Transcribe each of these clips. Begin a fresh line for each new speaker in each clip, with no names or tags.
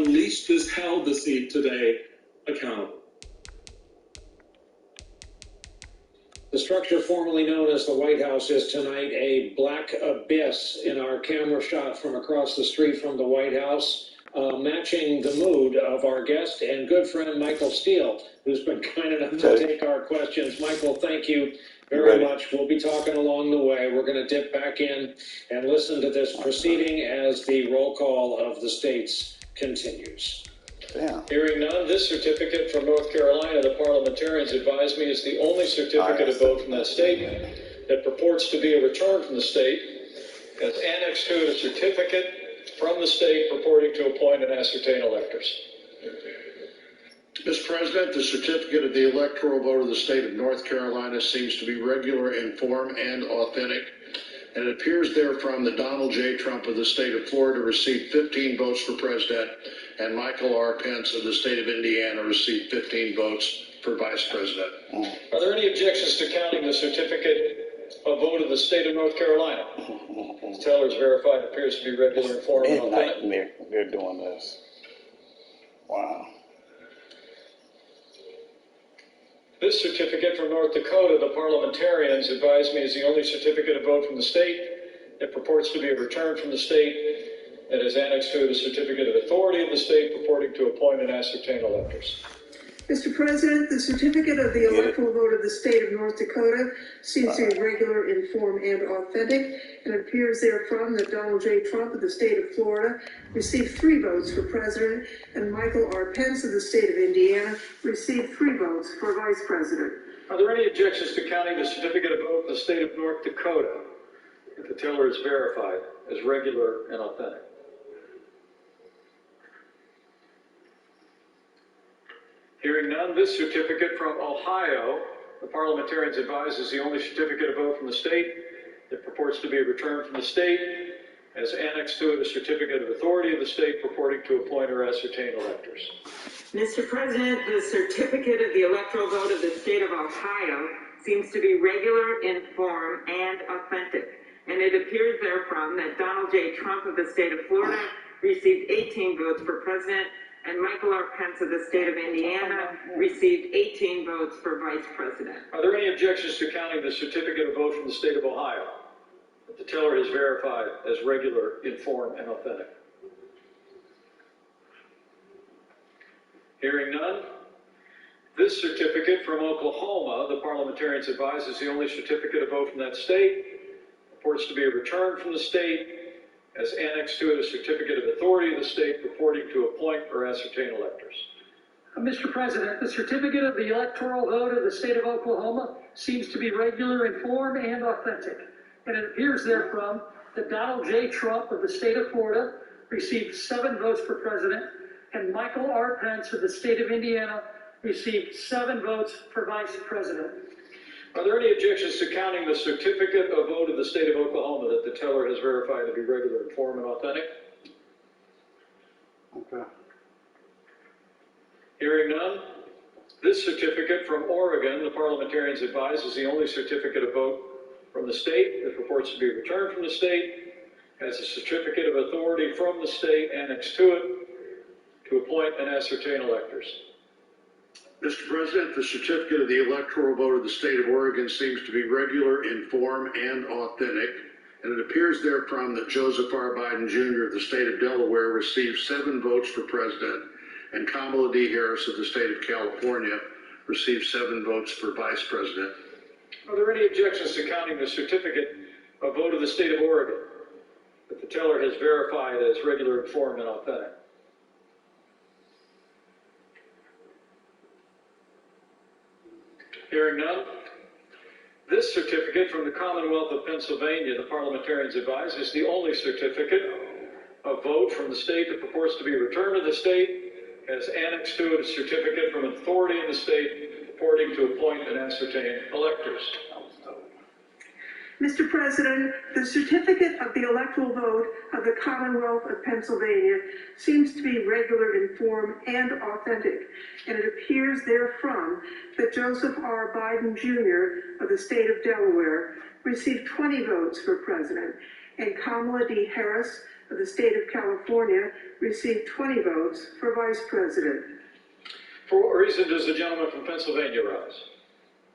least has held the seat today accountable.
The structure formerly known as the White House is tonight a black abyss in our camera shot from across the street from the White House, matching the mood of our guest and good friend Michael Steele, who's been kind enough to take our questions. Michael, thank you very much. We'll be talking along the way. We're going to dip back in and listen to this proceeding as the roll call of the states continues.
Yeah.
Hearing none, this certificate from North Carolina, the parliamentarians advise me, is the only certificate of vote from that state that purports to be a return from the state, as annexed to it a certificate from the state purporting to appoint and ascertain electors.
Mr. President, the certificate of the electoral vote of the state of North Carolina seems to be regular in form and authentic, and it appears therefrom that Donald J. Trump of the state of Florida received 15 votes for president, and Michael R. Pence of the state of Indiana received 15 votes for vice president.
Are there any objections to counting the certificate of vote of the state of North Carolina? The teller is verified, appears to be regular in form and authentic.
Midnight they're doing this. Wow.
This certificate from North Dakota, the parliamentarians advise me, is the only certificate of vote from the state. It purports to be a return from the state. It is annexed to it a certificate of authority of the state purporting to appoint and ascertain electors.
Mr. President, the certificate of the electoral vote of the state of North Dakota seems to be regular in form and authentic, and it appears therefrom that Donald J. Trump of the state of Florida received 3 votes for president, and Michael R. Pence of the state of Indiana received 3 votes for vice president.
Are there any objections to counting the certificate of vote in the state of North Dakota if the teller is verified as regular and authentic? Hearing none, this certificate from Ohio, the parliamentarians advise, is the only certificate of vote from the state. It purports to be a return from the state, as annexed to it a certificate of authority of the state purporting to appoint or ascertain electors.
Mr. President, the certificate of the electoral vote of the state of Ohio seems to be regular in form and authentic, and it appears therefrom that Donald J. Trump of the state of Florida received 18 votes for president, and Michael R. Pence of the state of Indiana received 18 votes for vice president.
Are there any objections to counting the certificate of vote from the state of Ohio that the teller is verified as regular in form and authentic? Hearing none, this certificate from Oklahoma, the parliamentarians advise, is the only certificate of vote from that state. Purports to be a return from the state, as annexed to it a certificate of authority of the state purporting to appoint or ascertain electors.
Mr. President, the certificate of the electoral vote of the state of Oklahoma seems to be regular in form and authentic, and it appears therefrom that Donald J. Trump of the state of Florida received 7 votes for president, and Michael R. Pence of the state of Indiana received 7 votes for vice president.
Are there any objections to counting the certificate of vote of the state of Oklahoma that the teller has verified to be regular in form and authentic?
Okay.
Hearing none, this certificate from Oregon, the parliamentarians advise, is the only certificate of vote from the state that purports to be returned from the state, has a certificate of authority from the state annexed to it to appoint and ascertain electors.
Mr. President, the certificate of the electoral vote of the state of Oregon seems to be regular in form and authentic, and it appears therefrom that Joseph R. Biden Jr. of the state of Delaware received 7 votes for president, and Kamala D. Harris of the state of California received 7 votes for vice president.
Are there any objections to counting the certificate of vote of the state of Oregon that the teller has verified as regular in form and authentic? Hearing none, this certificate from the Commonwealth of Pennsylvania, the parliamentarians advise, is the only certificate of vote from the state that purports to be returned to the state, has annexed to it a certificate from authority in the state purporting to appoint and ascertain electors.
Mr. President, the certificate of the electoral vote of the Commonwealth of Pennsylvania seems to be regular in form and authentic, and it appears therefrom that Joseph R. Biden Jr. of the state of Delaware received 20 votes for president, and Kamala D. Harris of the state of California received 20 votes for vice president.
For what reason does the gentleman from Pennsylvania rise?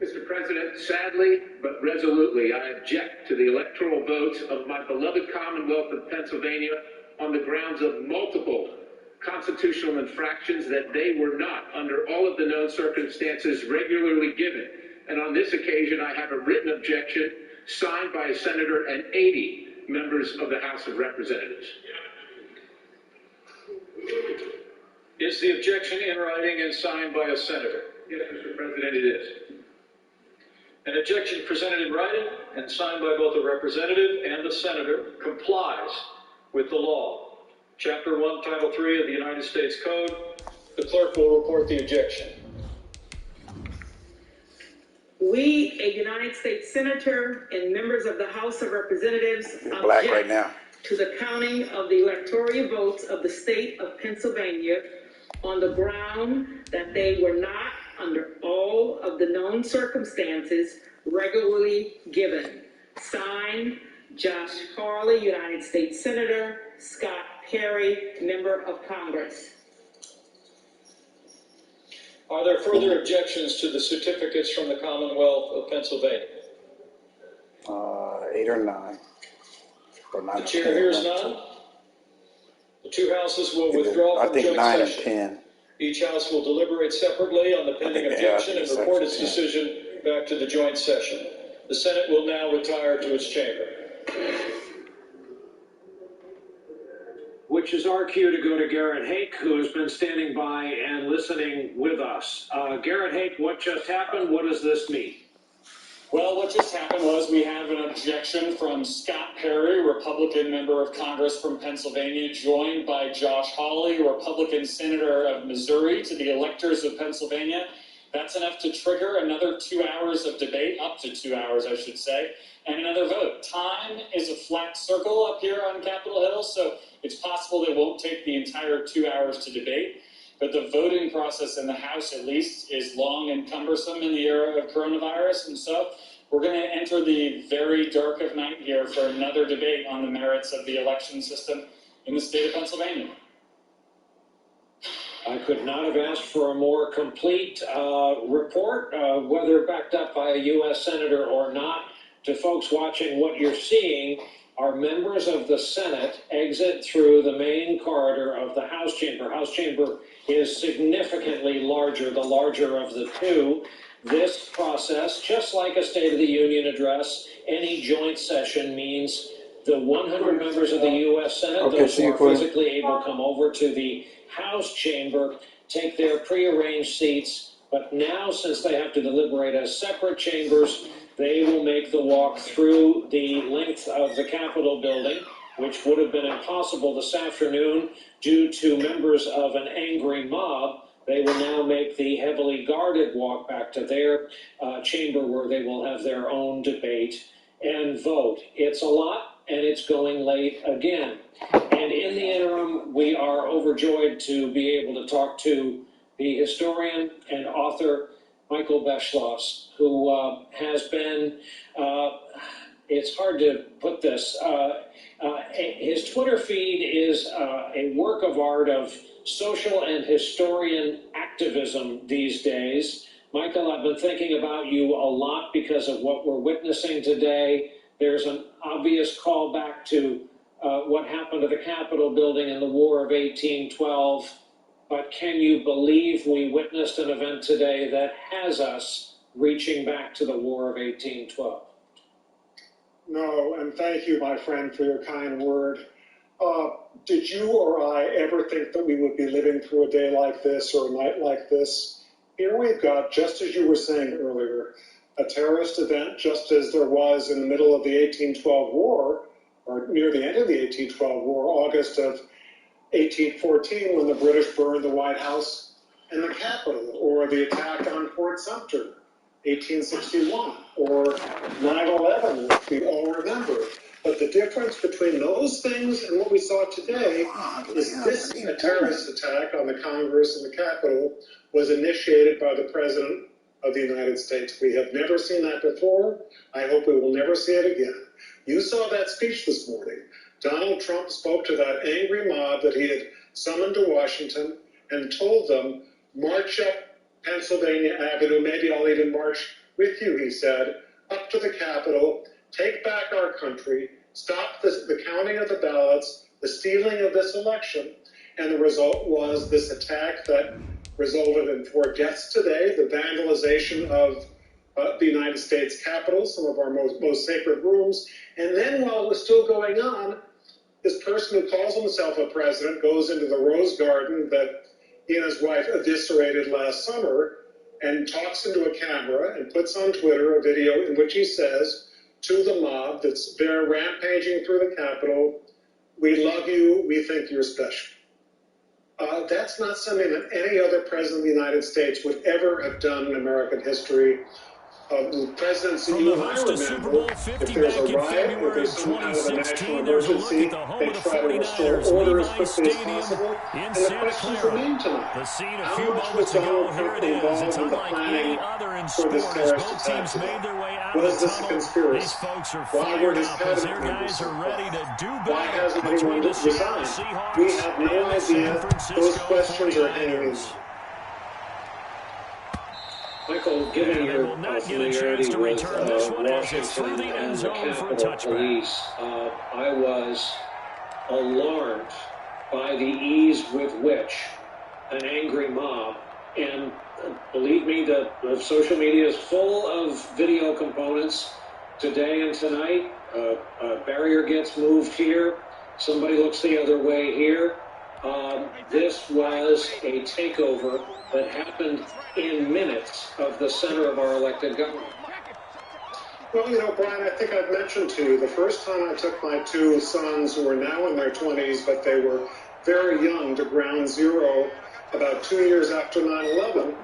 Mr. President, sadly but resolutely, I object to the electoral votes of my beloved Commonwealth of Pennsylvania on the grounds of multiple constitutional infractions that they were not, under all of the known circumstances, regularly given. And on this occasion, I have a written objection signed by a senator and 80 members of the House of Representatives.
Is the objection in writing and signed by a senator?
Yes, Mr. President, it is.
An objection presented in writing and signed by both the representative and the senator complies with the law. Chapter 1, Title 3 of the United States Code. The clerk will report the objection.
We, a United States Senator and members of the House of Representatives,
Black right now.
to the counting of the electoral votes of the state of Pennsylvania on the ground that they were not, under all of the known circumstances, regularly given. Signed, Josh Hawley, United States Senator, Scott Perry, Member of Congress.
Are there further objections to the certificates from the Commonwealth of Pennsylvania?
8 or 9. Or 9
The
or
chair
10,
hears
one,
none.
two.
The two houses will withdraw
I
from
think
joint
9
session.
and 10.
Each house will deliberate separately on the pending
Yeah, I
objection
think
and report its
7%.
decision back to the joint session. The Senate will now retire to its chamber.
Which is our cue to go to Garrett Hake, who has been standing by and listening with us. Garrett Hake, what just happened? What does this mean?
Well, what just happened was we have an objection from Scott Perry, Republican member of Congress from Pennsylvania, joined by Josh Hawley, Republican senator of Missouri, to the electors of Pennsylvania. That's enough to trigger another 2 hours of debate, up to 2 hours, I should say, and another vote. Time is a flat circle up here on Capitol Hill, so it's possible they won't take the entire 2 hours to debate. But the voting process in the House, at least, is long and cumbersome in the era of coronavirus. And so we're going to enter the very dark of night here for another debate on the merits of the election system in the state of Pennsylvania.
I could not have asked for a more complete report, whether backed up by a U.S. Senator or not. To folks watching, what you're seeing are members of the Senate exit through the main corridor of the House chamber. House chamber is significantly larger, the larger of the two. This process, just like a State of the Union address, any joint session means the 100 members of the U.S. Senate, those who are physically able to come over to the House chamber, take their prearranged seats. But now, since they have to deliberate as separate chambers, they will make the walk through the length of the Capitol building, which would have been impossible this afternoon due to members of an angry mob. They will now make the heavily guarded walk back to their chamber, where they will have their own debate and vote. It's a lot, and it's going late again. And in the interim, we are overjoyed to be able to talk to the historian and author Michael Beschloss, who has been, it's hard to put this, his Twitter feed is a work of art of social and historian activism these days. Michael, I've been thinking about you a lot because of what we're witnessing today. There's an obvious callback to what happened to the Capitol building in the War of 1812. But can you believe we witnessed an event today that has us reaching back to the War of 1812?
No, and thank you, my friend, for your kind word. Did you or I ever think that we would be living through a day like this or a night like this? Here we've got, just as you were saying earlier, a terrorist event, just as there was in the middle of the 1812 war, or near the end of the 1812 war, August of 1814, when the British burned the White House and the Capitol, or the attack on Fort Sumter, 1861, or 9/11, which we all remember. But the difference between those things and what we saw today is this a terrorist attack on the Congress and the Capitol was initiated by the President of the United States. We have never seen that before. I hope we will never see it again. You saw that speech this morning. Donald Trump spoke to that angry mob that he had summoned to Washington and told them, march up Pennsylvania Avenue, maybe I'll even march with you, he said, up to the Capitol, take back our country, stop the counting of the ballots, the stealing of this election. And the result was this attack that resulted in 4 deaths today, the vandalization of the United States Capitol, some of our most sacred rooms. And then while it was still going on, this person who calls himself a president goes into the Rose Garden that he and his wife eviscerated last summer and talks into a camera and puts on Twitter a video in which he says to the mob that's there rampaging through the Capitol, we love you, we think you're special. That's not something that any other president of the United States would ever have done in American history. The presidency you and I remember, if there's a riot, if there's some kind of a national emergency, they try to restore order as quickly as possible. And the questions remain tonight. How much was Donald Trump involved in the planning for this terrorist attack today? Was this a conspiracy? Why were his cabinet members so quiet? Why hasn't anyone resigned? We have no idea. Those questions are hanging.
Michael, given your familiarity with Washington and the Capitol Police, I was alarmed by the ease with which an angry mob, and believe me, the social media is full of video components today and tonight. A barrier gets moved here, somebody looks the other way here. This was a takeover that happened in minutes of the center of our elected government.
Well, you know, Brian, I think I've mentioned to you, the first time I took my 2 sons, who are now in their 20s, but they were very young, to Ground Zero, about 2 years after 9/11,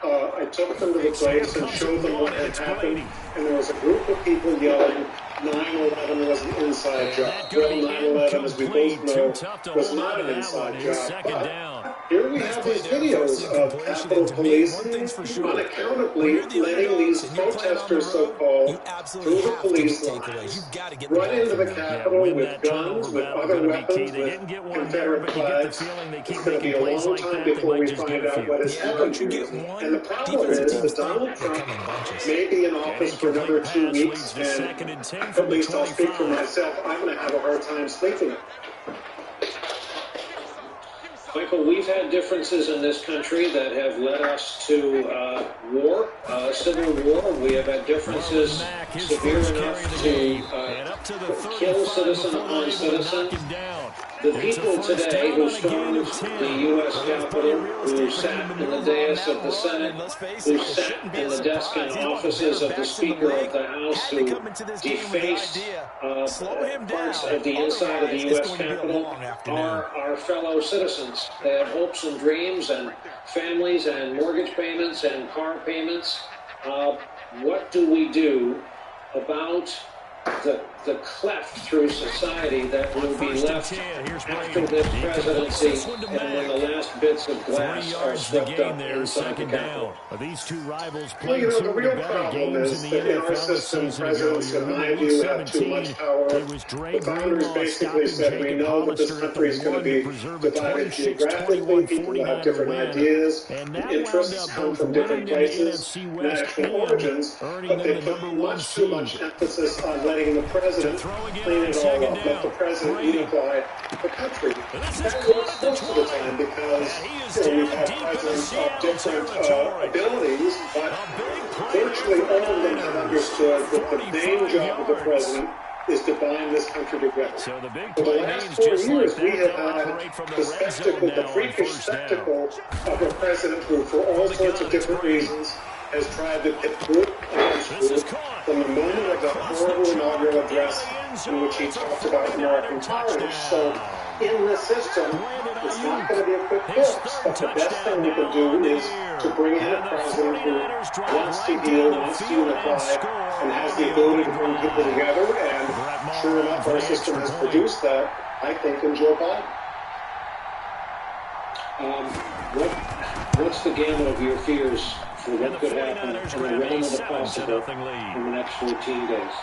I took them to the place and showed them what had happened, and there was a group of people yelling, 9/11 was an inside job. Well, 9/11, as we both know, was not an inside job. But here we have these videos of Capitol Police unaccountably letting these protesters, so-called, through the police lines, run into the Capitol with guns, with other weapons, with Confederate flags. It's going to be a long time before we find out what has happened here. And the problem is that Donald Trump may be in office for another 2 weeks, and at least I'll speak for myself, I'm going to have a hard time sleeping.
Michael, we've had differences in this country that have led us to war, civil war. We have had differences severe enough to kill citizen upon citizen. The people today who stormed the U.S. Capitol, who sat in the dais of the Senate, who sat in the desk and offices of the Speaker of the House, who defaced parts of the inside of the U.S. Capitol, are our fellow citizens. They have hopes and dreams and families and mortgage payments and car payments. What do we do about the cleft through society that will be left after this presidency and when the last bits of glass are swept up inside the Capitol?
Well, you know, the real problem is that in our system, presidents, in my view, have too much power. The founders basically said, we know that this country is going to be divided geographically, people have different ideas, interests come from different places, national origins, but they put much too much emphasis on letting the president clean it all up, let the president unify the country. That works most of the time because we've had presidents of different abilities, but virtually all of them have understood that the main job of the president is to bind this country together. For the last 4 years, we have had the spectacle, the freakish spectacle of a president who, for all sorts of different reasons, has tried to pit group against group from the moment of the horrible inaugural address in which he talked about American tolerance. So in this system, it's not going to be a quick fix, but the best thing we can do is to bring in a president who wants to heal, wants to unify, and has the ability to bring people together. And sure enough, our system has produced that, I think, in Joe Biden.
What's the gamut of your fears for what could happen in the realm of the possible in the next 14 days?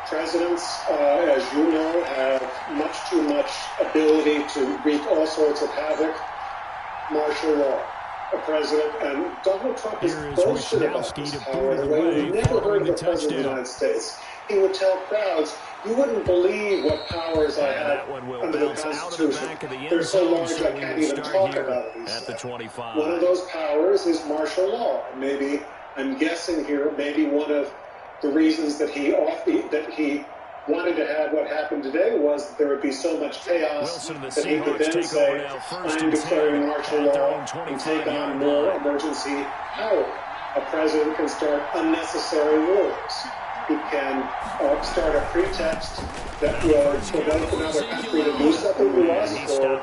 Presidents, as you know, have much too much ability to wreak all sorts of havoc. Martial law. A president, and Donald Trump is boasting about this power the way we never heard of the president of the United States. He would tell crowds, you wouldn't believe what powers I have under the Constitution. They're so large I can't even talk about it, he said. One of those powers is martial law. Maybe, I'm guessing here, maybe one of the reasons that he wanted to have what happened today was that there would be so much chaos that he could then say, I'm declaring martial law and take on more emergency power. A president can start unnecessary wars. He can start a pretext that will provoke another country to do something to us, or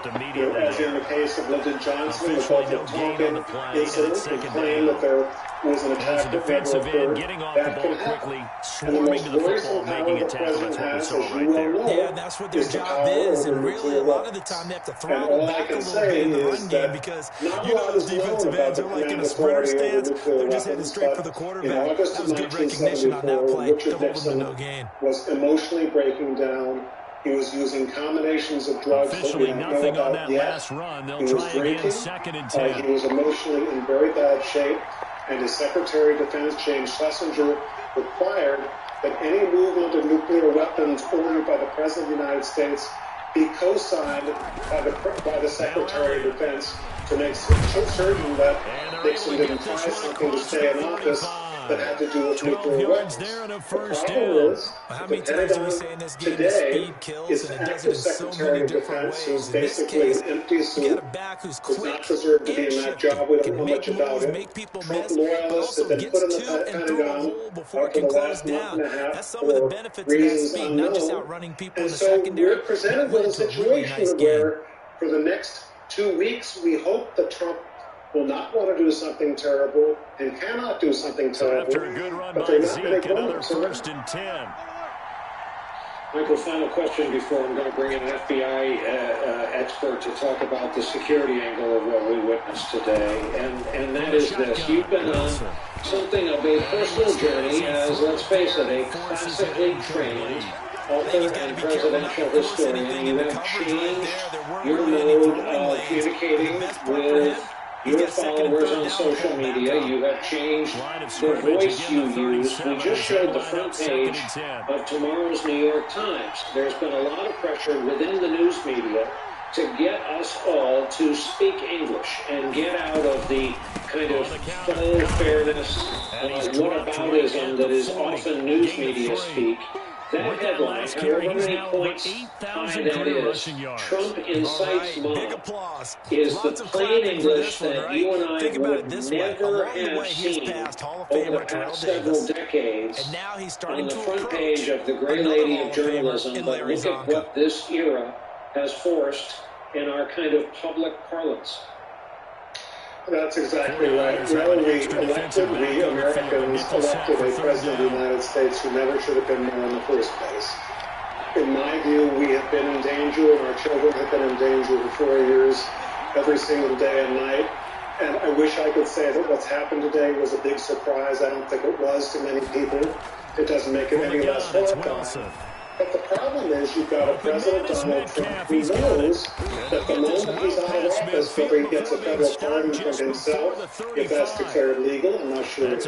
as in the case of Lyndon Johnson, the Gulf Tonkin incident, and claim that there was an attack that never occurred. That can happen. And the most worrisome power the president has, as you well know, is the power over nuclear weapons. And all I can say is that not a lot is known about the command authority over nuclear weapons, but in August of 1974, Richard Nixon was emotionally breaking down. He was using combinations of drugs that we don't know about yet. He was drinking. He was emotionally in very bad shape. And his Secretary of Defense, James Schlesinger, required that any movement of nuclear weapons ordered by the President of the United States be co-signed by the Secretary of Defense to make certain that Nixon didn't try something to stay in office that had to do with nuclear weapons. The problem is, the Pentagon today is an active Secretary of Defense who's basically an empty suit, does not deserve to be in that job. We don't know much about it. Trump loyalists have been put in the Pentagon for the last month and a half for reasons unknown. And so we're presented with a situation where for the next 2 weeks, we hope that Trump will not want to do something terrible and cannot do something terrible, but they're not going to go first and 10.
Michael, final question before I'm going to bring in an FBI expert to talk about the security angle of what we witnessed today, and that is this. You've been on something of a personal journey as, let's face it, a classically trained author and presidential historian. You have changed your mode of communicating with your followers on social media. You have changed the voice you use. We just showed the front page of tomorrow's New York Times. There's been a lot of pressure within the news media to get us all to speak English and get out of the kind of faux fairness, whataboutism that is often news media speak. That headline, however many points high that is, Trump incites mob, is the plain English that you and I would never have seen over the past several decades on the front page of the Gray Lady of journalism. But look at what this era has forced in our kind of public parlance.
That's exactly right. Well, we Americans elected a president of the United States who never should have been there in the first place. In my view, we have been in danger, and our children have been in danger for 4 years, every single day and night. And I wish I could say that what's happened today was a big surprise. I don't think it was to many people. It doesn't make it any less horrifying. But the problem is you've got a President Donald Trump who knows that the moment he's out of office, whether he gets a federal pardon from himself, if that's declared legal, I'm not sure it is,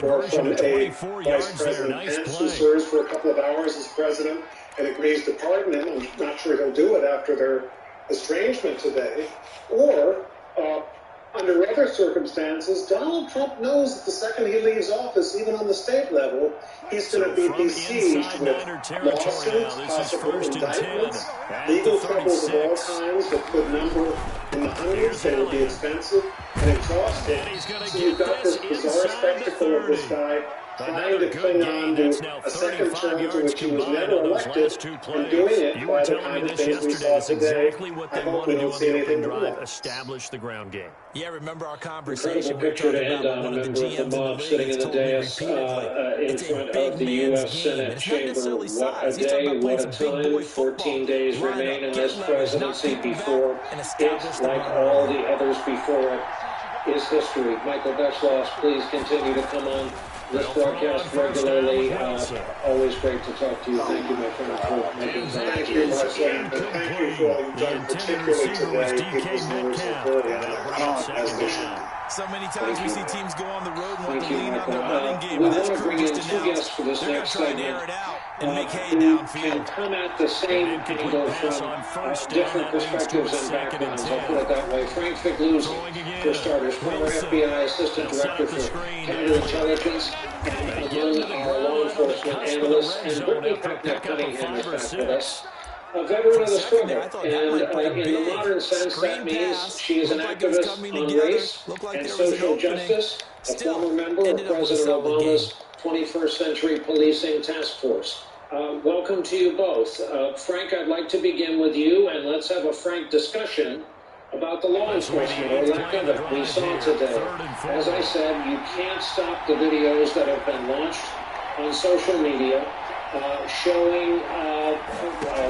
or from a Vice President Pence who serves for a couple of hours as president and agrees to pardon him, I'm not sure he'll do it after their estrangement today, or under other circumstances, Donald Trump knows that the second he leaves office, even on the state level, he's going to be besieged with lawsuits, possible indictments, legal troubles of all kinds that could number in the hundreds. They would be expensive and exhausting. So you've got this bizarre spectacle of this guy trying to cling on to a second term to which he was never elected, and doing it by the kind of things we saw today. I hope we don't see anything more.
Establish the ground game.
Yeah, remember our conversation?
Incredible picture to end on. A member of the mob sitting in the dais in front of the U.S. Senate chamber. What a day, what a time. 14 days remain in this presidency before it, like all the others before it, is history. Michael Beschloss, please continue to come on this broadcast regularly. Always great to talk to you. Thank you, my friend, for making time.
Thank you, my friend, and thank you for all you've done, particularly today. People's nerves are very high, as they should.
So many times we see teams go on the road and want
Thank
to
you,
lean on their
Michael.
running game.
We
But
want
this
to
crew
bring in
just
two
announced
guests for this
they're
next
going to try and
segment.
air it out and make hay
Who
downfield.
can come at the same angle from different perspectives and backgrounds. I'll put it that way. Frank Figluz, for starters, former FBI Assistant Director for Counterintelligence, and among our law enforcement analysts, and Brittany Peckner-Cunningham is back with us. A veteran of the struggle, and in the modern sense, that means she is an activist on race and social justice, a former member of President Obama's 21st Century Policing Task Force. Welcome to you both. Frank, I'd like to begin with you, and let's have a frank discussion about the law enforcement, or lack of it, we saw today. As I said, you can't stop the videos that have been launched on social media showing,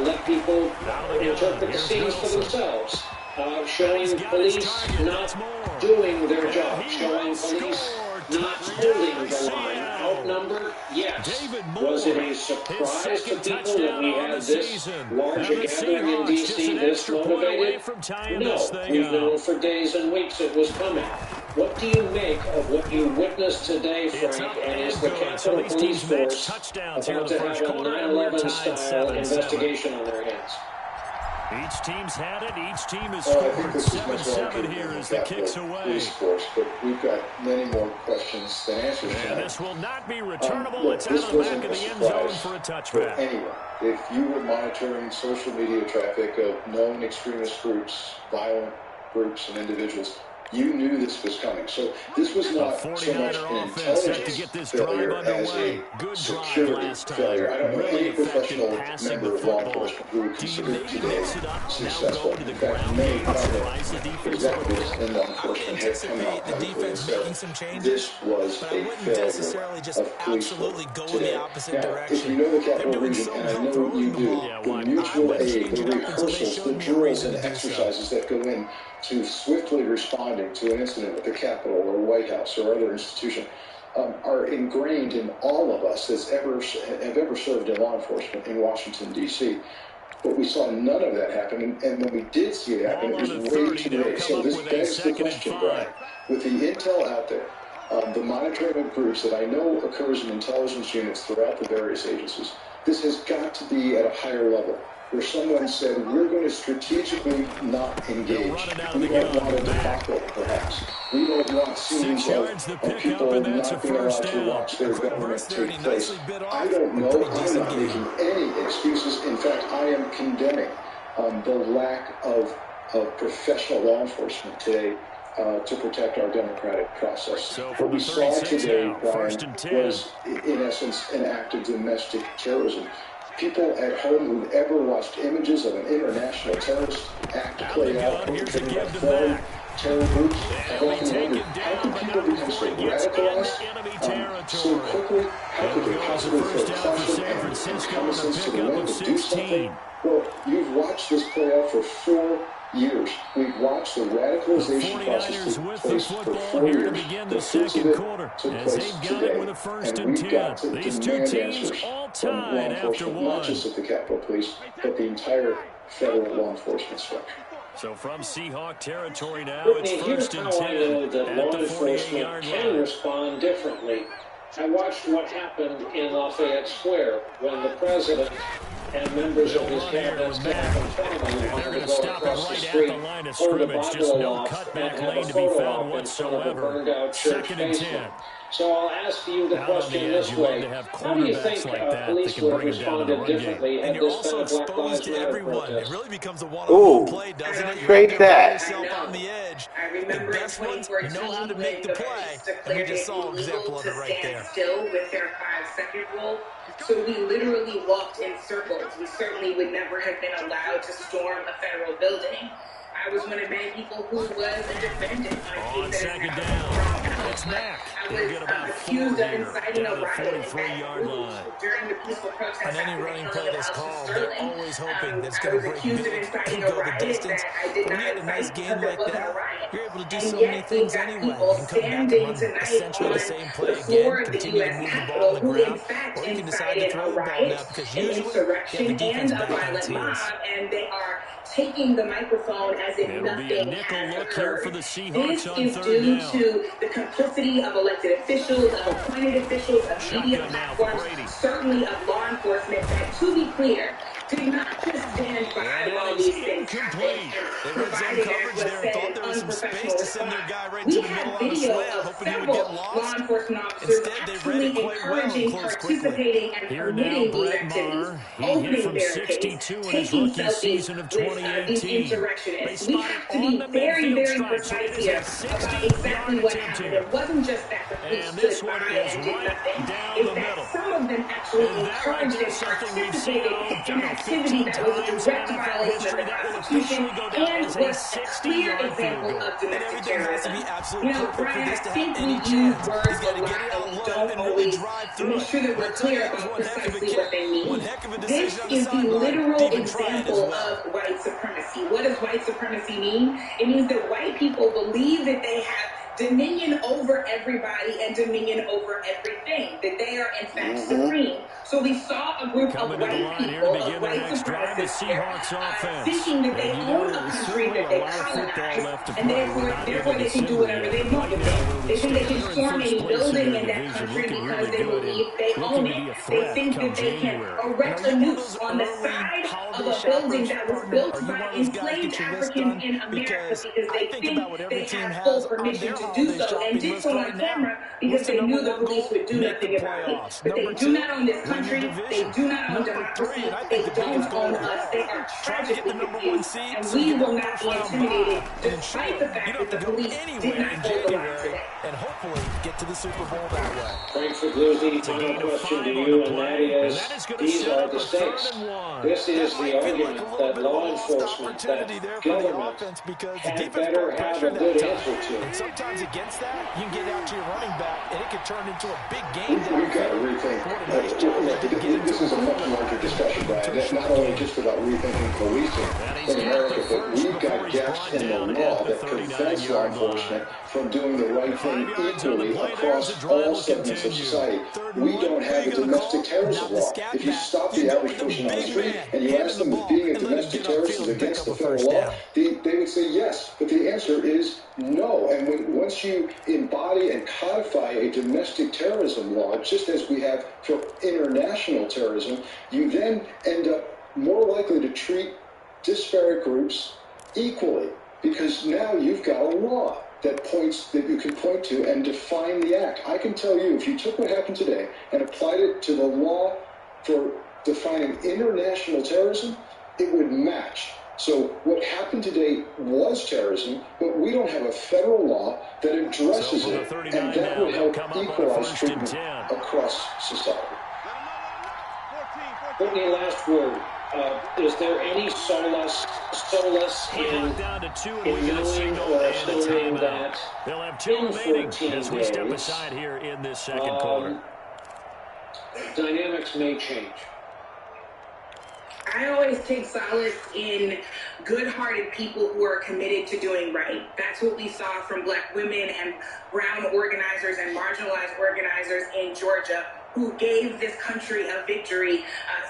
let people interpret the scenes for themselves, showing police not doing their job, showing police not holding the line. Outnumbered? Yes. Was it a surprise to people that we had this large gathering in D.C. this motivated? No. We've known for days and weeks it was coming. What do you make of what you witnessed today, Frank, and is the Capitol Police Force about to have a 9/11-style investigation on their hands?
Each team's had it. Each team has scored 7-7 here as the kicks away.
Police force, but we've got many more questions than answers.
And this will not be returnable. It's out of the back of the end zone for a touchback.
Anyway, if you were monitoring social media traffic of known extremist groups, violent groups and individuals, you knew this was coming. So this was not so much an intelligence failure as a security failure. I don't know any professional member of law enforcement who would consider today successful. In fact, many prominent executives in law enforcement have come out publicly and said this was a failure of police work today. Now, if you know the Capital Region, and I know you do, the mutual aid, the rehearsals, the drills and exercises that go in to swiftly responding to an incident at the Capitol or White House or other institution are ingrained in all of us that have ever served in law enforcement in Washington, D.C. But we saw none of that happen, and when we did see it happen, it was way too late. So this begs the question, Brian, with the intel out there, the monitoring of groups that I know occurs in intelligence units throughout the various agencies, this has got to be at a higher level, where someone said, we're going to strategically not engage. We don't want a debacle, perhaps. We don't want scenes of people not being allowed to watch their government take place. I don't know. I'm not making any excuses. In fact, I am condemning the lack of professional law enforcement today to protect our democratic process. What we saw today, Brian, was, in essence, an act of domestic terrorism. People at home who've ever watched images of an international terrorist act play out perpetrated by foreign terror groups have often wondered, how could people become so radicalized so quickly? How could they possibly throw caution and common sense to the wind to do something? Well, you've watched this play out for 4 years. We've watched the radicalization process take place for 4 years. The fruits of it took place today, and we've got to demand answers from law enforcement, not just at the Capitol Police, but the entire federal law enforcement structure.
So from Seahawk territory now,
Brittany,
it's
here's
first and
how
10
I know that law
at the
enforcement
48-yard
can
line.
respond differently. I watched what happened in Lafayette Square when the president and members of his cabinet staff and family wanted to go across the street, hold a Bible aloft, and have a photo op in front of a burned-out church basement. So I'll ask you the question this way. How do you think police would have responded differently had this been a Black Lives Matter protest?
It really becomes a one-on-one play, doesn't it?
Straight that.
On the edge. The best ones know how to make the play, and we just saw an example of it right there.
Still with their 5-second rule. So we literally walked in circles. We certainly would never have been allowed to storm a federal building. I was one of many people who was a defendant on a case that is now
It's Mack.
I was accused of inciting a riot during the peaceful protest.
On any running play that's called, they're always hoping that's going to break big and go the distance. But when you had a nice game like that, you're able to do so many things anyway. You can come back and run essentially the same play again, continue to move the ball on the ground, or you can decide to throw the ball now because usually you have the defense back on its heels.
And they are taking the microphone as if nothing has occurred. This is due to the complicity of elected officials, of appointed officials, of media platforms, certainly of law enforcement, that, to be clear, did not just stand by while these things happened and provided, as was said, unprofessional response. We have video of several law enforcement officers actually encouraging, participating, and permitting these activities, opening barricades, taking selfies with these insurrectionists. We have to be very, very precise here about exactly what happened. It wasn't just that the police stood by and did nothing. It's that some of them actually encouraged and participated in activity that was a direct violation of the Constitution and was a clear example of domestic terrorism. You know, Brian, I think we use words a lot and we don't always make sure that we're clear about precisely what they mean. This is the literal example of white supremacy. What does white supremacy mean? It means that white people believe that they have dominion over everybody and dominion over everything, that they are in fact supreme. So we saw a group of white people, of white supremacists here, thinking that they own a country that they colonized, and therefore they can do whatever they want with it. They think they can storm any building in that country because they believe they own it. They think that they can erect a noose on the side of a building that was built by enslaved Africans in America because they think they have full permission to do so, and did so on camera because they knew the police would do nothing about it. But they do not own this country. They do not own democracy. They don't own us. They are tragically confused, and we will not be intimidated despite the fact that the police did not hold the line today.
And hopefully get to the Super Bowl that way.
Frank Figluzzi, final question to you, and that is, these are the stakes. This is the argument that law enforcement, that government had better have a good answer to.
And sometimes against that, you can get out to your running back, and it could turn into a big game.
We've got to rethink. This is a much larger discussion, Brian. That's not only just about rethinking policing in America, but we've got gaps in the law that prevents law enforcement from doing the right thing equally across all segments of society. We don't have a domestic terrorism law. If you stop the average person on the street and you ask them if being a domestic terrorist is against the federal law, they would say yes. But the answer is no. And once you embody and codify a domestic terrorism law, just as we have for international terrorism, you then end up more likely to treat disparate groups equally, because now you've got a law that you can point to and define the act. I can tell you, if you took what happened today and applied it to the law for defining international terrorism, it would match. So what happened today was terrorism, but we don't have a federal law that addresses it, and that would help equalize treatment across society.
Whitney, last word. Is there any solace in knowing or assuming that
they'll have 2 remaining as we step aside here in this second quarter?
Dynamics may change.
I always take solace in good-hearted people who are committed to doing right. That's what we saw from Black women and brown organizers and marginalized organizers in Georgia who gave this country a victory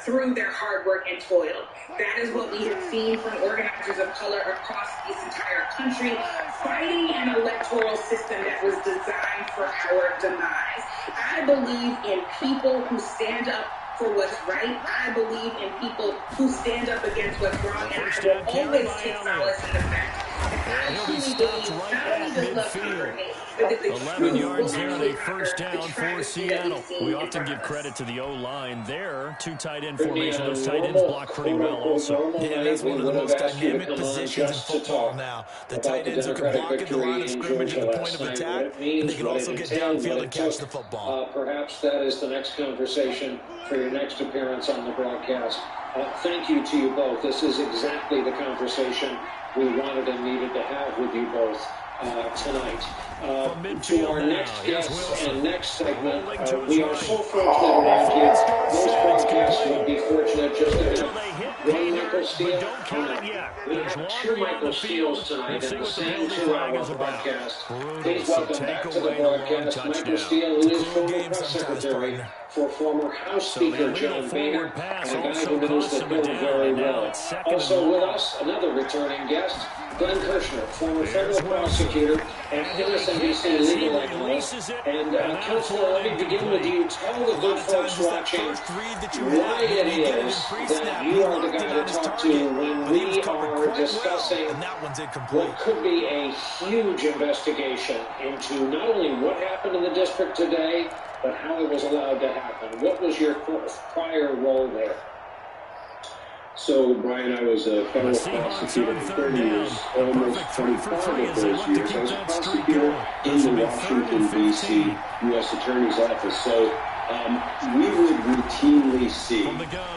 through their hard work and toil. That is what we have seen from organizers of color across this entire country, fighting an electoral system that was designed for our demise. I believe in people who stand up for what's right. I believe in people who stand up against what's wrong, and I will always take solace in the fact that I truly believe not only does love conquer hate, but that the
11 yards there on a first down for Seattle. We often give credit to the O-line there. 2 tight end formation. Those tight ends block pretty well also.
Yeah, that's one of the most dynamic positions in football now. The tight ends who can block at the line of scrimmage at the point of attack, and they can also get downfield and catch the football.
Perhaps that is the next conversation for your next appearance on the broadcast. Thank you to you both. This is exactly the conversation we wanted and needed to have with you both tonight. To our next guest and next segment, we are so fortunate around here. Most broadcasts would be fortunate just to have one Michael Steele. We have two Michael Steeles tonight in the same 2-hour broadcast. Please welcome back to the broadcast Michael Steele, who is former press secretary for former House Speaker John Boehner, and a guy who knows the bill very well. Also with us, another returning guest, Glenn Kirshner, former federal prosecutor and MSNBC legal analyst. And Counselor, let me begin with you. Tell the good folks watching why it is that you are the guy to talk to when we are discussing what could be a huge investigation into not only what happened in the district today, but how it was allowed to happen. What was your prior role there?
So, Brian, I was a federal prosecutor for 30 years, almost 25 of those years. I was a prosecutor in the Washington, D.C. U.S. Attorney's Office. So we would routinely see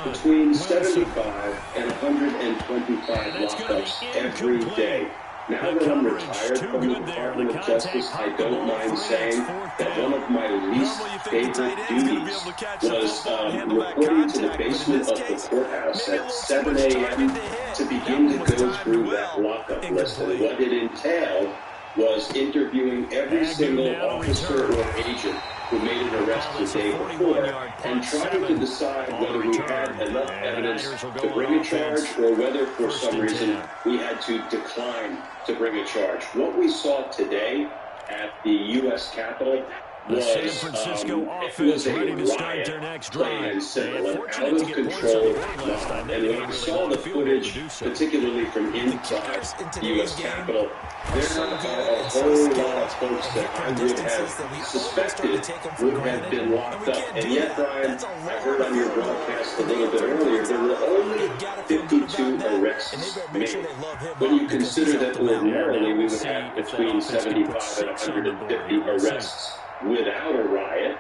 between 75 and 125 lockups every day. Now that I'm retired from the Department of Justice, I don't mind saying that one of my least favorite duties was reporting to the basement of the courthouse at 7 a.m. to begin to go through that lockup list. And what it entailed was interviewing every single officer or agent who made an arrest the day before and trying to decide whether we had enough evidence to bring a charge or whether for some reason we had to decline to bring a charge. What we saw today at the U.S. Capitol was
San Francisco offense ready to start their next drive.
Plain and simple and out of control. And when I saw the footage, particularly from inside the U.S. Capitol, there are a whole lot of folks that I would have suspected would have been locked up. And yet, Brian, I heard on your broadcast a little bit earlier, there were only 52 arrests made. When you consider that ordinarily we would have between 75 and 150 arrests without a riot,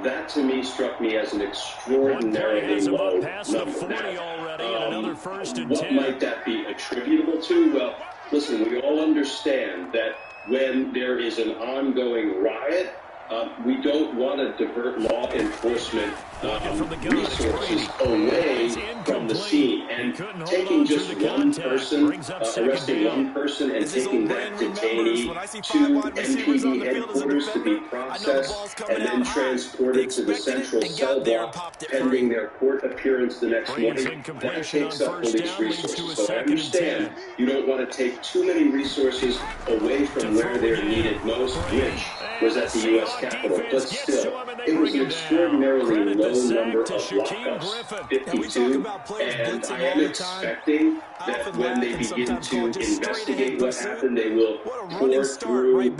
that to me struck me as an extraordinarily low number. Now, what might that be attributable to? Well, listen, we all understand that when there is an ongoing riot, we don't want to divert law enforcement resources away from the scene. And taking just one person, arresting one person and taking that detainee to MPD headquarters to be processed and then transported to the central cell block pending their court appearance the next morning, that takes up police resources. So I understand you don't want to take too many resources away from where they're needed most, which was at the U.S. Capitol, but still, it was an extraordinarily low number of lockups, 52, and I am expecting that when they begin to investigate what happened, they will pour through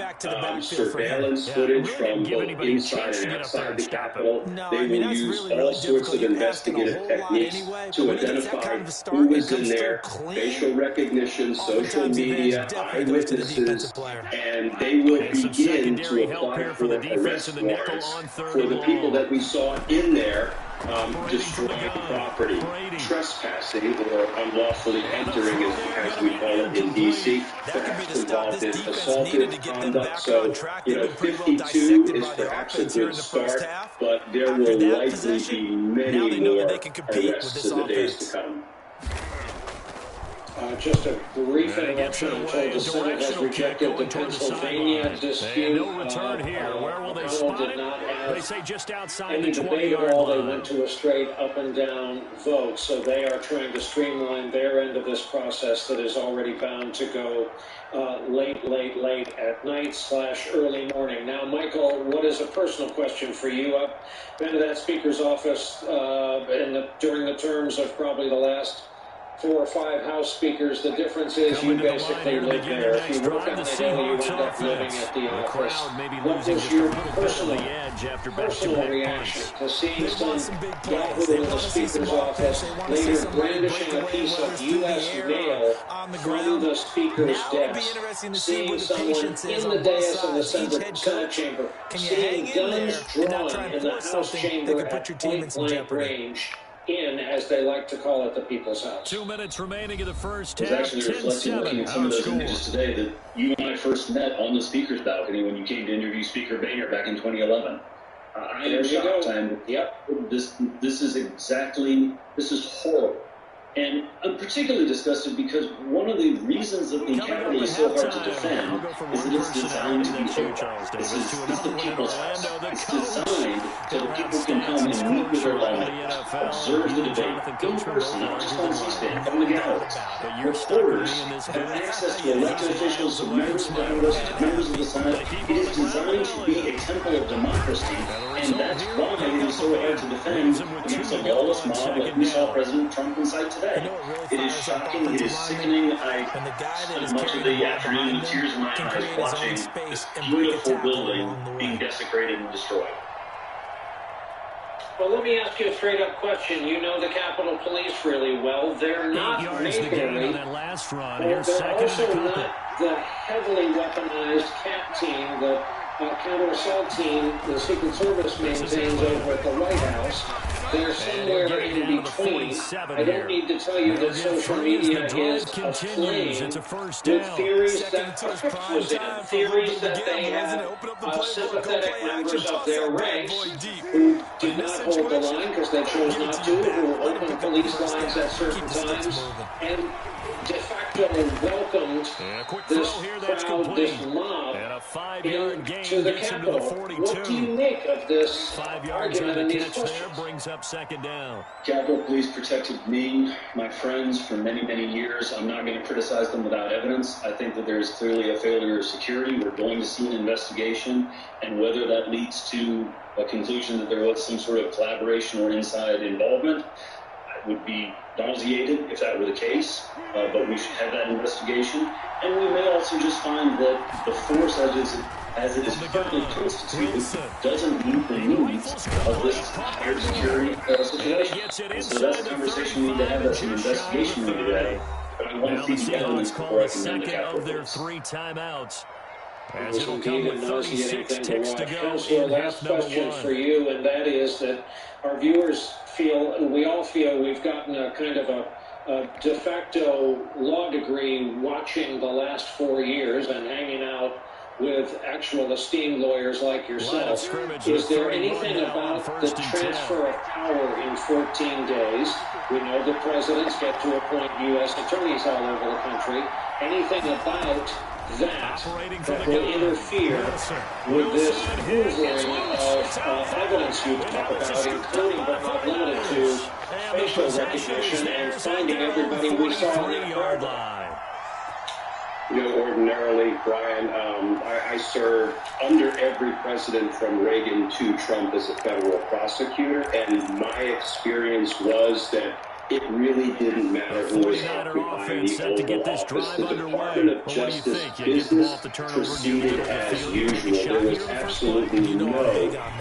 surveillance footage from both inside and outside the Capitol. They will use all sorts of investigative techniques to identify who was in there, facial recognition, social media, eyewitnesses, and they will begin to apply for arrest warrants for the people that we saw in there destroying property, trespassing, or unlawfully entering, as we call it in D.C., perhaps involved in assaultive conduct. So, 52 is perhaps a good start, but there will likely be many more arrests in the days to come.
Just a brief interruption until the Senate has rejected the Pennsylvania dispute.
No return here. Where will they spot it? They say just outside the
20-yard line. They went to a straight up and down vote, so they are trying to streamline their end of this process that is already bound to go late at night / early morning. Now, Michael, what is a personal question for you? I've been to that Speaker's office during the terms of probably the last 4 or 5 House Speakers. The difference is you basically live there. If you work on the Hill, you end up living at the office. What was your personal reaction to seeing some gathered in the Speaker's office, later brandishing a piece of U.S. mail from the Speaker's desk, seeing someone in the dais of the Senate chamber, seeing guns drawn in the House chamber at point-blank range, in, as they like to call it, the People's House.
2 minutes remaining in the first
half. I was actually reflecting, looking at some of those images today, that you and I first met on the speaker's balcony when you came to interview Speaker Boehner back in 2011. I am shocked. This is horrible. And I'm particularly disgusted because one of the reasons that the Capitol is so hard to defend is that it's designed to be open. This is the People's House. It's designed so that people can come and meet with their lawmakers, observe the debate in person, not just on C-SPAN, from the galleries. Reporters have access to elected officials, members of Congress, members of the Senate. It is designed to be a temple of democracy, and that's why it is so hard to defend against a lawless mob like we saw President Trump incite today. It is shocking, it is sickening. I spent much of the afternoon with tears in my eyes watching this beautiful building being desecrated and destroyed.
Well, let me ask you a straight-up question. You know the Capitol Police really well. They're not military. They're also not the heavily weaponized CAT team, the counter-assault team the Secret Service maintains over at the White House. They're somewhere in between. I don't need to tell you that social media is aflame with theories that was in, theories that they have sympathetic members of their ranks who did not hold the line because they chose not to, who opened police lines at certain times, and de facto welcomed this crowd, this mob, into the Capitol. What do you make of this argument and these questions?
Brings up second down.
Capitol Police protected me, my friends, for many, many years. I'm not going to criticize them without evidence. I think that there's clearly a failure of security. We're going to see an investigation, and whether that leads to a conclusion that there was some sort of collaboration or inside involvement, I would be nauseated if that were the case, but we should have that investigation. And we may also just find that the force as it is currently constituted doesn't meet the needs of this higher security situation. And so that's a conversation we need to have. That's an investigation we need to have. But I want to see the evidence before I condemn the Capitol Police.
3 timeouts.
As it'll come with 36 ticks to go. Counselor, last question for you, and that is that our viewers feel, we all feel we've gotten a kind of a de facto law degree watching the last 4 years and hanging out with actual esteemed lawyers like yourself. Is there anything about the transfer of power in 14 days? We know the presidents get to appoint U.S. attorneys all over the country. Anything about that will interfere with this hoovering of evidence you talk about, including but not limited to facial recognition and finding everybody we saw in the yard line?
You know, ordinarily, Brian, I served under every president from Reagan to Trump as a federal prosecutor, and my experience was that it really didn't matter who was occupying the Oval Office. The Department of Justice business proceeded as usual. There was absolutely no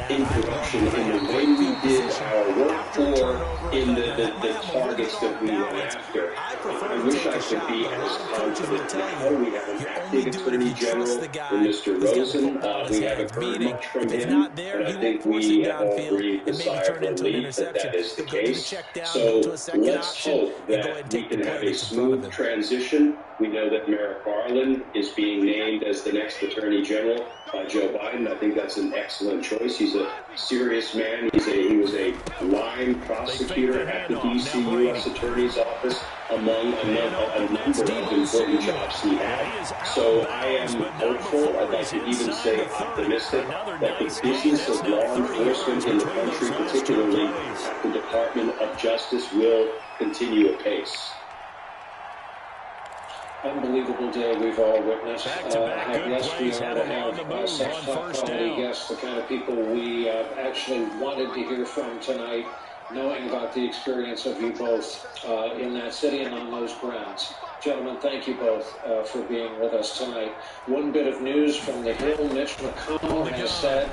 interruption in the way we did our work or in the targets that we went after. I wish I could be as confident now. We have an acting Attorney General in Mr. Rosen. We haven't heard much from him, but I think we have all breathed a sigh of relief that that is the case. So let's hope that we can have a smooth transition. We know that Merrick Garland is being named as the next Attorney General by Joe Biden. I think that's an excellent choice. He's a serious man. He was a line prosecutor at the D.C. U.S. Attorney's Office, among a number of important jobs he had. So I am hopeful, I'd like to even say optimistic, that the business of law enforcement in the country, particularly at the Department of Justice, will continue apace.
Unbelievable day we've all witnessed. How blessed we are to have such top-quality guests, the kind of people we actually wanted to hear from tonight, knowing about the experience of you both in that city and on those grounds. Gentlemen, thank you both for being with us tonight. One bit of news from the Hill. Mitch McConnell has said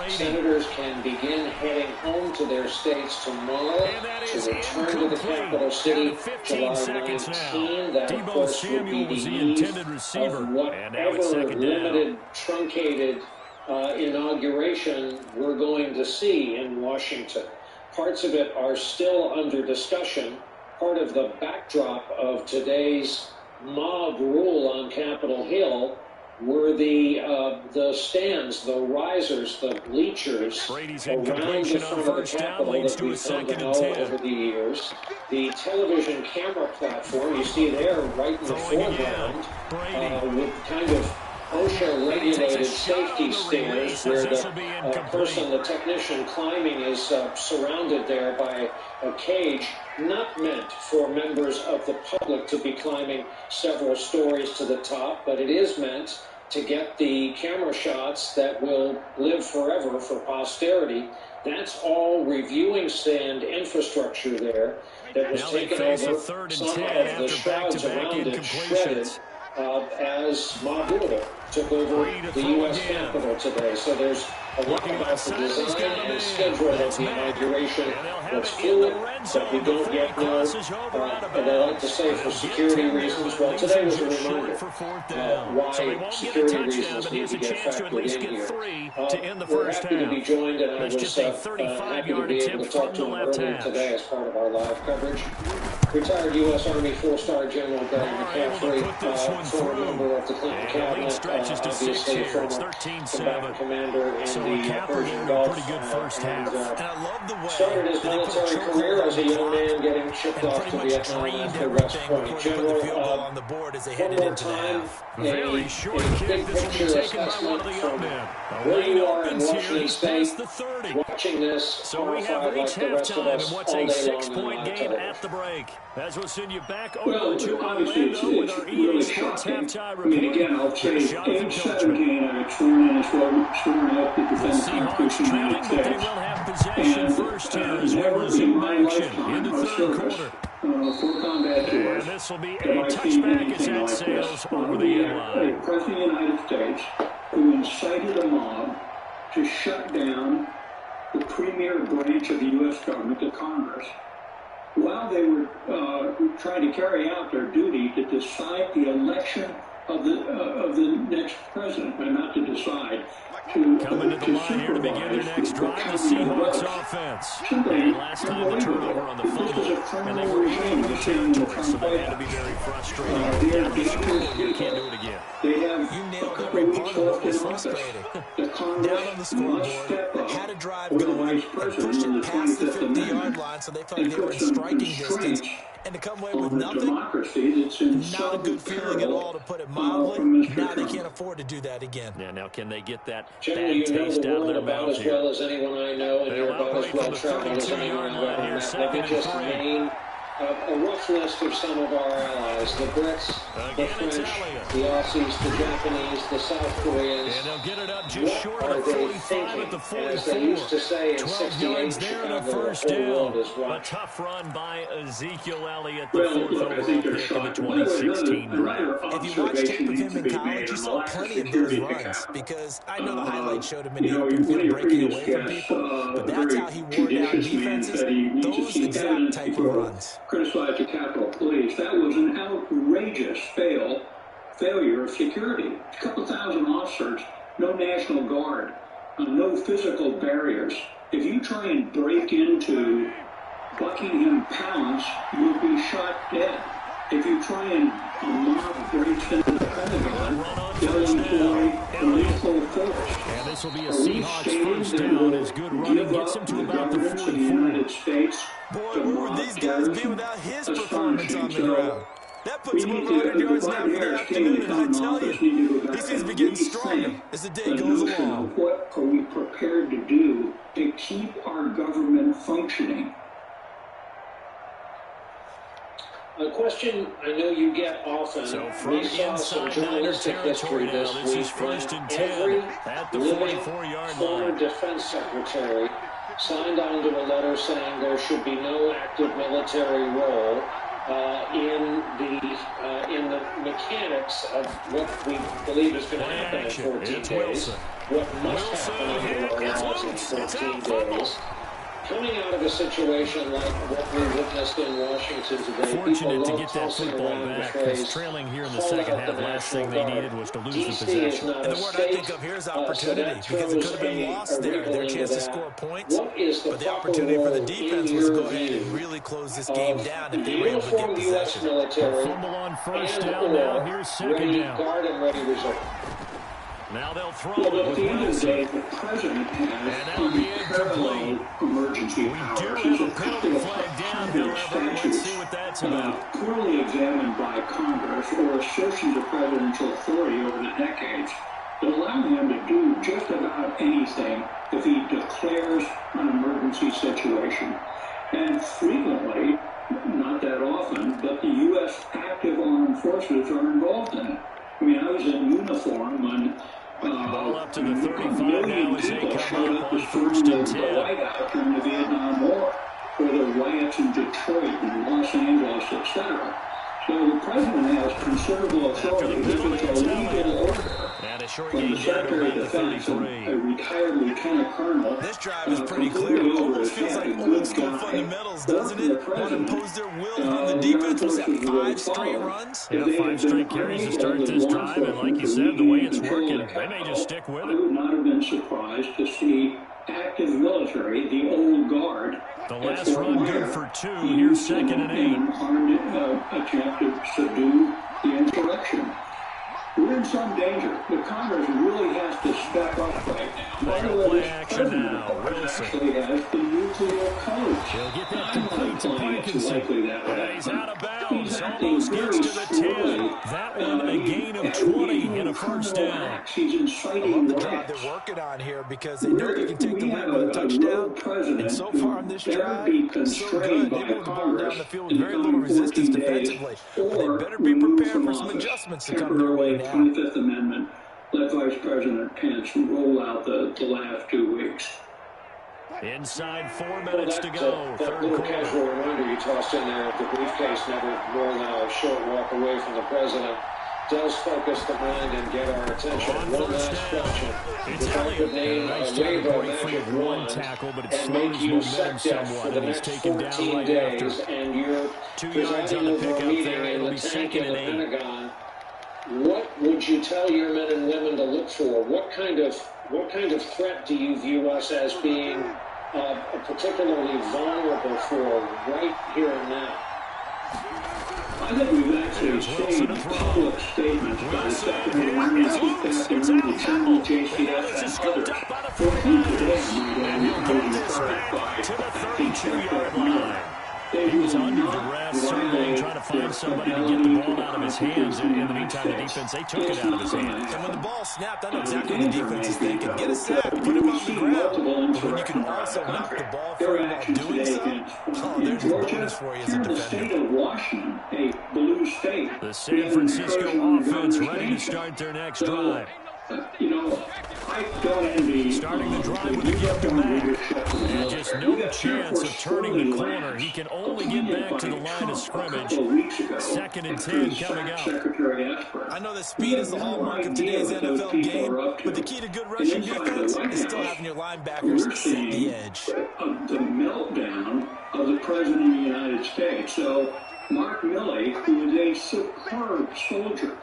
senators can begin heading home to their states tomorrow to return to the capital city July 19. That, of course, would be the eve of whatever limited, truncated inauguration we're going to see in Washington. Parts of it are still under discussion. Part of the backdrop of today's mob rule on Capitol Hill were the stands, the risers, the bleachers around the front of the Capitol that we've come to know over the years. The television camera platform, you see there right in the foreground, with kind of OSHA-regulated safety stairs where the person, the technician climbing is surrounded there by a cage, not meant for members of the public to be climbing several stories to the top, but it is meant to get the camera shots that will live forever for posterity. That's all reviewing stand infrastructure there that was taken over. Some of the shrouds around it shredded as mob rule took over the U.S. Capitol today. So there's a lot about the design and schedule of the inauguration that's fluid, that we don't yet know. But I like to say for security reasons, well, today was a reminder why security reasons need to get factored in here. We're happy to be joined, and I was happy to be able to talk to him earlier today as part of our live coverage. Retired U.S. Army 4-star General Barry McCaffrey, former member of the Clinton Cabinet, obviously former combatant commander in the Persian Gulf, started his military career as a young man getting shipped off to Vietnam after West Point. General, one more time, a big picture assessment from where you are in Washington State, watching this, horrified like the rest of us all day long on television.
As we'll send you back
over to Orlando with our EA Sports halftime report. I mean, again, I'll say, age 17, I got sworn in as well, sworn up to defend the Constitution of the United States. And never in my lifetime of service for combat tours have I seen anything like this. We have a President of the United States who incited a mob to shut down the premier branch of the U.S. government, the Congress, while they were trying to carry out their duty to decide the election of the next president, but not to decide,
coming to the line here to begin their next drive, the Seahawks offense. And last time the turnover on the fumble, and they were able to territory, so that had to be very frustrating. Down the scoreboard, you can't do it again.
They have a couple of weeks left in office. The Congress must step up
had a drive
with the
going
vice
and
president
pushed
on
it
the
past the
25th
50-yard line, so they felt like they were in striking distance. And to come away with nothing,
democracy that's in
not a good feeling at all, to put it mildly. Now they can't afford to do that again.
Yeah, now can they get that
Generally, you know
taste
the
out of
world
their
about
mouth
as
here?
well as anyone I know, and you're about as well traveled as anyone I've ever met. Let me just name a rough list of some of our allies: the Brits, the French, the Aussies, the Japanese, the South Koreans.
And they'll get it up just short
What
of
are they
45
thinking?
at the 44.
As they used to say in
12
68,
yards there and a
Chicago,
first
the whole
down.
world is
A
watching.
tough run by Ezekiel Elliott, the
Well,
fourth
look, I
overall
think they're
pick in the
shocked.
2016 draft.
If you watch tape of him in college, you saw plenty of those runs, because I know the highlights showed him in the open field breaking away from people, but that's how he wore down defenses, those exact type of runs.
Criticized the Capitol Police. That was an outrageous failure of security. A couple thousand officers, no National Guard, no physical barriers. If you try and break into Buckingham Palace, you'll be shot dead. If you try and a mob breaks into the Pentagon, they'll employ lethal force.
And this will be a Seahawks first down as good running gets him to about the 44.
United States.
Boy, where would these guys be without his performance on the ground? That puts him over 100 yards now for the afternoon, and I tell you, he seems to be getting stronger as the day goes along.
What are we prepared to do to keep our government functioning?
A question I know you get often.
So from
We saw some
inside Niner
journalistic history
territory now,
this
this is
week when
first and 10
every
at the
living
44-yard
former
line.
defense secretary signed on to a letter saying there should be no active military role in the mechanics of what we believe is going to happen in 14 days. What must happen under our laws in 14 days. coming out of a situation like what we witnessed in Washington today,
fortunate to get that football back, because trailing here in the second half, last thing they needed was to lose the possession.
And the word I think of here is opportunity, because it could have been lost there, their chance to score points. But the opportunity for the defense was to go ahead and really close this game down if they were able to get possession.
A fumble on first down, now here's second down. Now they'll throw it with Wilson.
The president has
And that'll be incomplete.
Emergency powers.
We do have a penalty flag down, however. Let's see what that's about.
Poorly examined by Congress or assertions of presidential authority over the decades that allow him to do just about anything if he declares an emergency situation. And frequently, not that often, but the U.S. active armed forces are involved in it. I mean, I was in uniform when
ball up to the 35 now as they come up on first and 10.
The White House during the Vietnam War, or the riots in Detroit and Los Angeles, etc. So the president has considerable authority. This is a legal order.
And a short
From
game
the Secretary of Defense, a retired lieutenant colonel.
This drive is pretty clear. It almost feels like old school fundamentals, doesn't it? Want to impose their will on the defense. Was that 5 straight runs?
Yeah, 5 straight carries to start this drive, and like you said, the way it's working, they may just stick with
I would
it.
not have been surprised to see active military, the old guard.
The last run good for 2. Here's second and 8.
Armed attempt to subdue the insurrection. We're in some danger. The Congress really has to step up right now. By the way,
Play action now. Wilson.
actually has the nuclear codes.
He'll get that complete to Parkinson.
And
he's out of bounds. Almost gets to the 10. That one a gain of 20 and a first down.
He's
I
inciting
love the drive
riots.
they're working on here because they know they can take the lead with a touchdown. And so far on this drive, so good. They moved the ball down the field with very little resistance defensively. But they better be prepared for some adjustments to come their way now.
25th Amendment let Vice President Pence roll out the last 2 weeks.
Inside 4 minutes to go.
That
Third
little
quarter.
casual reminder you tossed in there of the briefcase never more than a short walk away from the president does focus the mind and get our attention. One last question.
It's
If I could name
Nice
a
job
wave of
break free
magic
of one
wand
tackle, but it
and
slows
make you
momentum
set death
somewhat,
for the
and he's
next
taken down
14
right
days,
after.
and you're
2 yards on
presiding
the
over a
pickup
meeting
there.
in
It'll
the
be
tank
second
in the
and 8.
Pentagon. What would you tell your men and women to look for? What kind of threat do you view us as being particularly vulnerable for right here and now?
I think we've actually seen public statements by the Secretary of Defense and the JCS and others. For him today,
And he'll get this back to the 32-yard line. He was under duress, certainly trying to find somebody to get the ball out of his hands. And in the meantime, the defense, they took it out of his hands.
And when the ball snapped, I know exactly what the defense is thinking. Get a sack, put him on the ground. But when you can also knock the ball free while doing so, oh, there's a bonus for you as a
the state
defender.
of Washington, a blue state.
The San Francisco offense ready to start their next drive.
You know, I don't envy.
Starting the drive with a gift of back. And just no chance of turning the corner. He can only get back to the line of scrimmage. Second and 10 coming up.
I know that speed is the hallmark of today's NFL game, but the key to good rushing defense is still having your linebackers set the edge.
The meltdown of the President of the United States. So, Mark Milley, who is a superb soldier,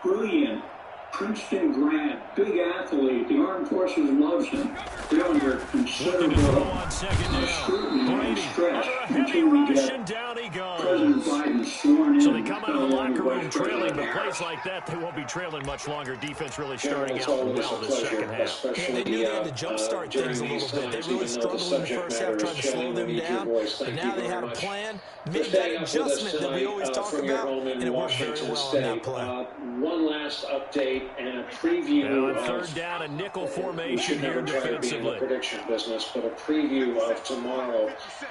brilliant, Princeton grad, big athlete, the Armed Forces loves him. They're under considerable scrutiny and stress until we get President Biden sworn in.
So they come out of the locker room trailing, but plays like that, they won't be trailing much longer. Defense really starting out well this second half.
Yeah, they knew they had to jumpstart things a little bit. They really struggled in the first half trying to slow them down, but now they had a plan, made that adjustment that we always talk about, and it worked very well on that play.
One last update and a preview
Now on
of
third down, a nickel formation here
in the
defensively.
prediction business, but a preview of tomorrow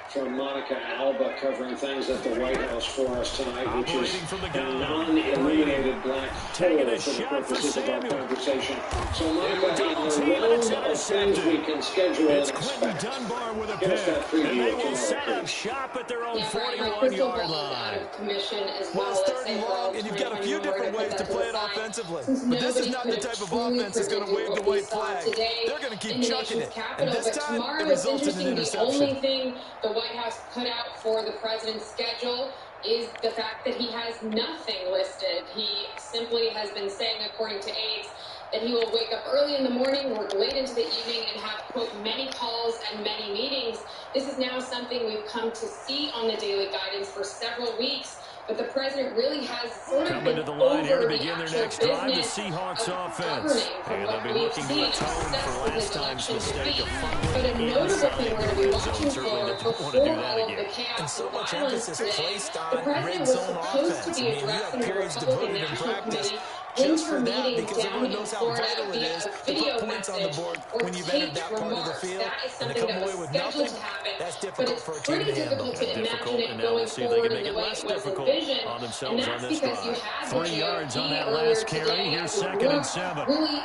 from Monica Alba covering things at the White House for us tonight, which is a non-illuminated black hole for the purposes of our conversation. So Monica, in the realm of things we can schedule and expect,
Dunbar with a
give us that
pick, and
preview
they
of
will set
tomorrow,
up
please.
shop at their own
My crystal
41-yard
ball is out
line.
of commission as
Well,
well.
it's
Let's
third
say
and
for
long, and you've got a few
2021, we're
different
gonna
ways
put
to
that
play it
the side.
offensively.
Since
But But this is not the type of offense that's going to wave the white flag. They're going to keep chucking it. And this time, it resulted in an interception.
The only thing the White House put out for the president's schedule is the fact that he has nothing listed. He simply has been saying, according to aides, that he will wake up early in the morning, work late into the evening, and have, quote, many calls and many meetings. This is now something we've come to see on the daily guidance for several weeks. But the president really has sort of
coming to the line here to begin their next drive, the Seahawks offense. And they'll be looking to atone for last time's mistake of fumbling inside the red zone. Certainly they don't want to do that again.
And so much emphasis placed on red zone offense. I mean, you have periods devoted in practice just for that, because everyone knows how vital it is to put points on the board when you've entered that part of the field. And to come away with nothing, that's difficult for a team to handle.
Difficult, and now we'll see if they can make it less difficult on themselves on this drive. 3 yards on that last carry. Here's 2nd and 7.
Really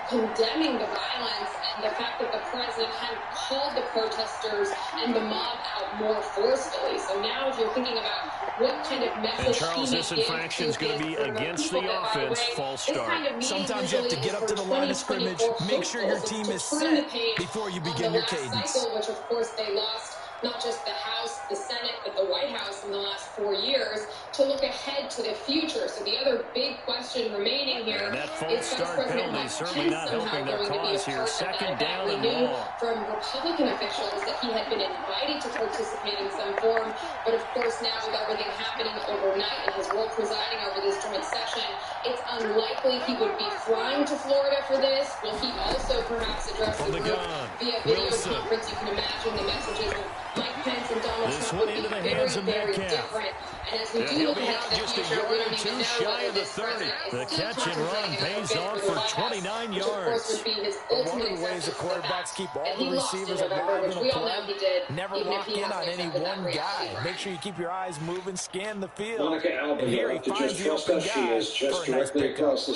condemning the violence and the fact that the president hadn't called the protesters and the mob out more forcefully. So now if you're thinking about what kind of message
and Charles, this infraction is going to be against the offense. False start.
Sometimes you have to get up to the line of scrimmage, make sure your team is set before you begin your cadence.
Cycle, which of course they lost not just the House, the Senate, but the White House in the last 4 years, to look ahead to the future. So the other big question remaining here
and that false
is
start penalty certainly not helping their cause here. 2nd down and long.
From Republican officials that he had been invited to participate in some form, but of course now with everything happening overnight and his role presiding over this joint session, it's unlikely he would be flying to Florida for this. Will he also perhaps address the group via video conference? You can imagine the messages of Mike Pence and Donald Trump would be very, very different. And as we do look ahead to the future, we don't even know whether this president
the catch and run pays off for 29 yards.
One of the ways the quarterbacks keep all the receivers alive in a play, never lock in on any one guy. Make sure you keep your eyes moving, scan the field. And here he finds the open guy for a nice pickup.
So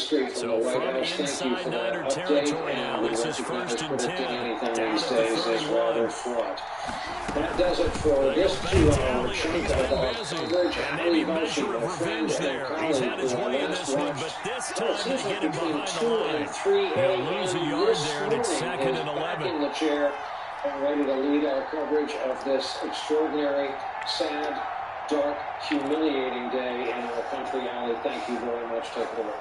from inside Niner territory now, this is 1st and 10. Down at the 31.
That does it for this 2-hour chunk of our coverage.
And maybe a measure of revenge there. He's had his way in this one, but this time they get him behind the line. He'll lose a yard there, and it's 2nd and 11.
In the chair and ready to lead our coverage of this extraordinary, sad, dark, humiliating day in our country. Ali, thank you very much. Take it away.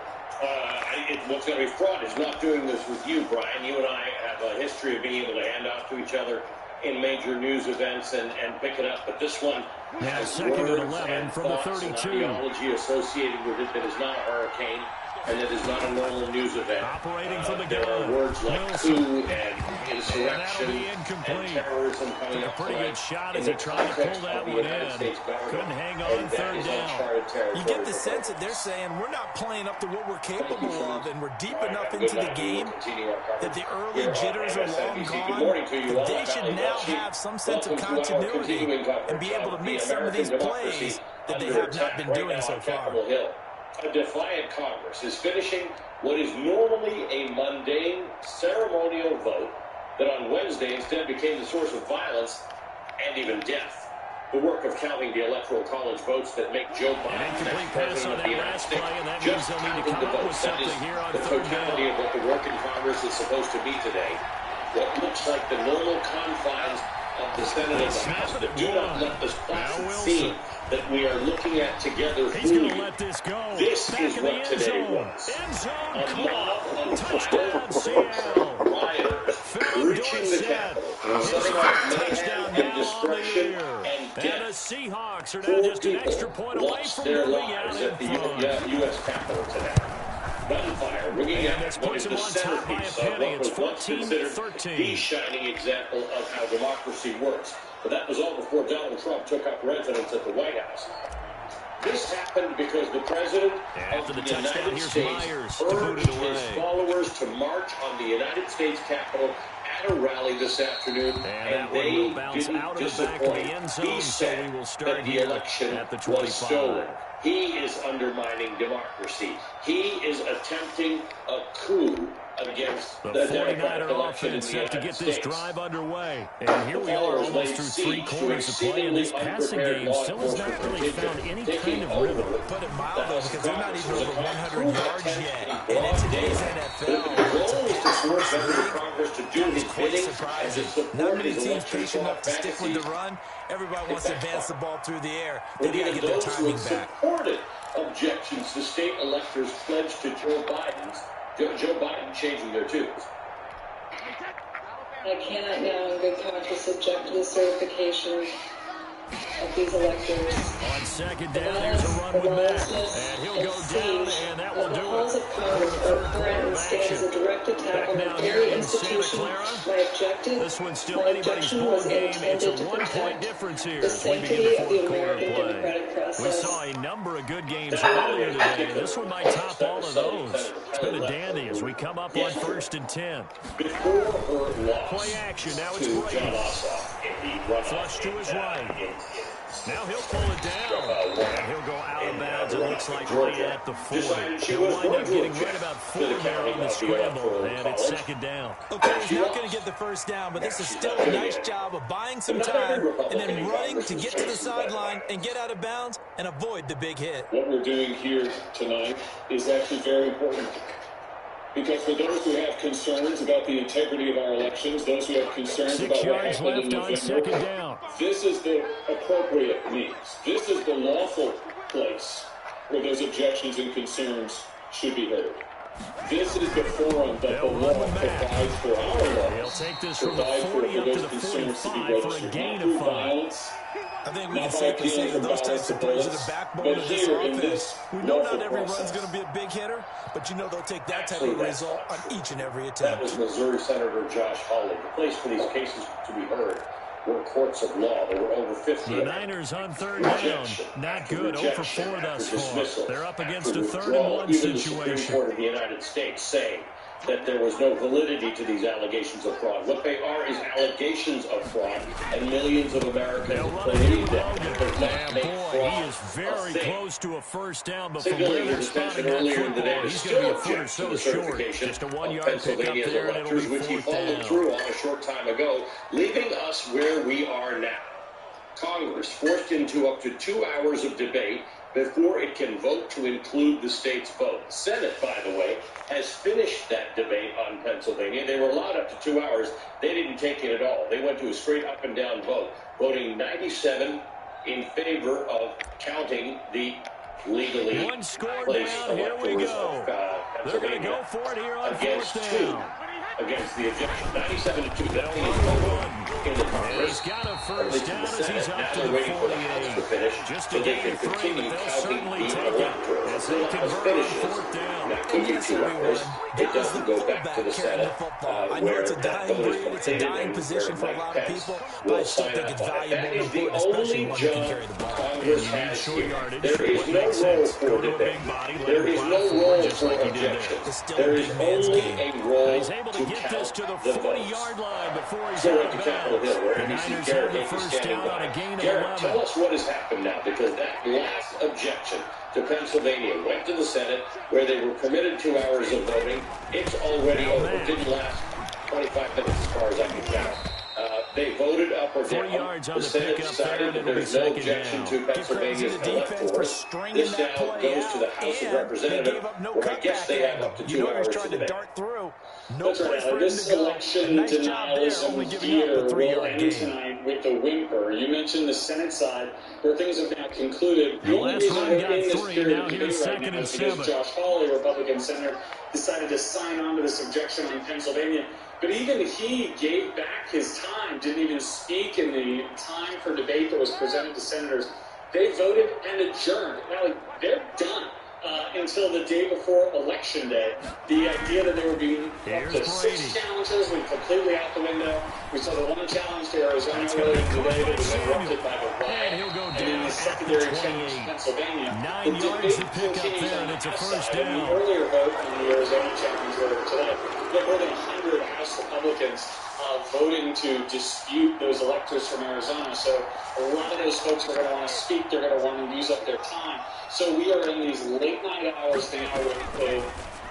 What's going to be fraught is not doing this with you, Brian. You and I have a history of being able to hand off to each other in major news events and pick it up. But this one has
2nd and 11 from the 32.
Ideology associated with it that is not a hurricane and that is not a normal news event.
Operating from the
there
gun.
are words like coup and insurrection and terrorism coming up.
A pretty good shot as he tried to pull that one in. Couldn't hang on 3rd down.
You get the sense that they're saying we're not playing up to what we're capable of, and we're deep enough into the game that the early jitters are long gone. But they should now have some sense of continuity and be able to make some of these plays that they have not been doing so far.
A defiant Congress is finishing what is normally a mundane ceremonial vote that on Wednesday instead became the source of violence and even death. The work of counting the Electoral College votes that make Joe Biden next president of the United States. Just counting the votes. That is the totality of what the work in Congress is supposed to be today. What looks like the normal confines of the Senate and the House that do not let this placid scene that we are looking at together fool you. This is what today was. A mob of rioters breaching the Capitol, setting off mayhem and destruction and death.
And the Seahawks are now just an extra point away from moving out
at the U.S. Capitol today. Gunfire ringing out what is the centerpiece of what was once considered the shining example of how democracy works. But that was all before Donald Trump took up residence at the White House. This happened because the president of the United States urged his followers to march on the United States Capitol at a rally this afternoon, and they didn't disappoint. He said that the election was stolen. He is undermining democracy. He is attempting a coup against
The
the Democratic
49er
election in
offense
the
set to
United
get this
States.
drive underway. And here we are almost through 3 quarters of play, and this passing game still has not really found any kind of rhythm.
Put it mildly, because they're not even over 100 yards yet. And in today's NFL, it's quite surprising. Not many teams patient enough to stick with the run. Everybody wants to advance the ball through the air. They got to get their timing back.
Objections, the state electors pledged to Joe Biden changing their tunes.
I cannot now in good conscience object to the certification of these electors.
On second down, here's a run with Mack, and he'll go down, and that will do it.
The halls of Congress are current and stand as a direct attack on the very institution. My objective,
this one's still anybody's ball game. It's a 1-point difference here as we begin the fourth quarter play. We saw a number of good games earlier today. This one might top all of those. It's been a dandy as we come up on 1st and 10. Play action. Now it's Brady. Flush to his right. Now he'll pull it down, and he'll go out of bounds. It looks like right at the 40. He'll wind up getting right about 4 there on the scramble, and it's second down.
Okay, he's not going to get the first down, but this is still a nice job of buying some time and then running to get to the sideline and get out of bounds and avoid the big hit.
What we're doing here tonight is actually very important. Because for those who have concerns about the integrity of our elections, those who have concerns about what happened in November, this is the appropriate means. This is the lawful place where those objections and concerns should be heard. This is the forum that the law provides for our laws.
He'll take this from the 40 up to the 45 for a gain of 5.
I think we can safely say that those types of plays are the backbone of this offense. We know not every run's going to be a big hitter, but you know they'll take that type of result on each and every attempt.
That was Missouri Senator Josh Hawley. The place for these cases to be heard were courts of law. There were over 50.
The Niners on 3rd down. Not good. 0 for 4 thus far. They're up against a 3rd and 1 situation.
The Supreme Court of the United States saying that there was no validity to these allegations of fraud. What they are is allegations of fraud, and millions of Americans believe them.
He is very close to a first down, but from where they're spotting that football, he's going to be a foot or so short. Just a 1-yard pickup there, and it'll be
which he
4th
followed
down.
through on a short time ago, leaving us where we are now. Congress forced into up to 2 hours of debate before it can vote to include the state's vote. The Senate, by the way, has finished that debate on Pennsylvania. They were allowed up to 2 hours. They didn't take it at all. They went to a straight up and down vote, voting 97 in favor of counting the legally
One score
placed
down. Here we
electors
go.
of
They're going to
Pennsylvania
go for it here on
against
4th
2
down.
against the objection. 97-2. That means in the Congress.
He's got a first down as he's up to the 48. Just a gain of 3, but they'll certainly take it as they convert on 4th down.
That could be 2 hours. It doesn't go back to the Senate.
I know it's a dying breed, it's a dying position for a lot of people, but I still think it's valuable and important, especially when you can carry the ball.
Congress has here. There is no role for debate. There is no role for objections. There is only a role
He's able to get this to the 40-yard line before he's out of bounds. The Niners have the first down on a gain of 11.
Tell us what has happened now, because that last objection to Pennsylvania went to the Senate, where they were permitted 2 hours of voting. It's already over. It didn't last 25 minutes as far as I can count. They voted up or down.
4 yards on
The
the
Senate
pickup
decided
there, and
that
it'll be
there's no
second
objection
down.
to Pennsylvania's electors. This now goes to the House of Representatives, where I guess they have up to 2 hours to debate.
That's right. This election denialism theater will end tonight with the whimper. You mentioned the Senate side, where things have now concluded. The only reason we're in this period of debate right now is because Josh Hawley, Republican senator, decided to sign on to this objection on Pennsylvania. But even he gave back his time, didn't even speak in the time for debate that was presented to senators. They voted and adjourned. Now, they're done. Until the day before Election Day. The idea that there would be up to 6 challenges went completely out the window. We saw the one challenge to Arizona earlier today that was interrupted by the riot, and then the secondary challenge to Pennsylvania.
9 yards to pick up there, and it's a first down.
The earlier vote on the Arizona challenge earlier today, we had more than 100 House Republicans voting to dispute those electors from Arizona. So a lot of those folks are going to want to speak. They're going to want to use up their time. So we are in these late night hours now with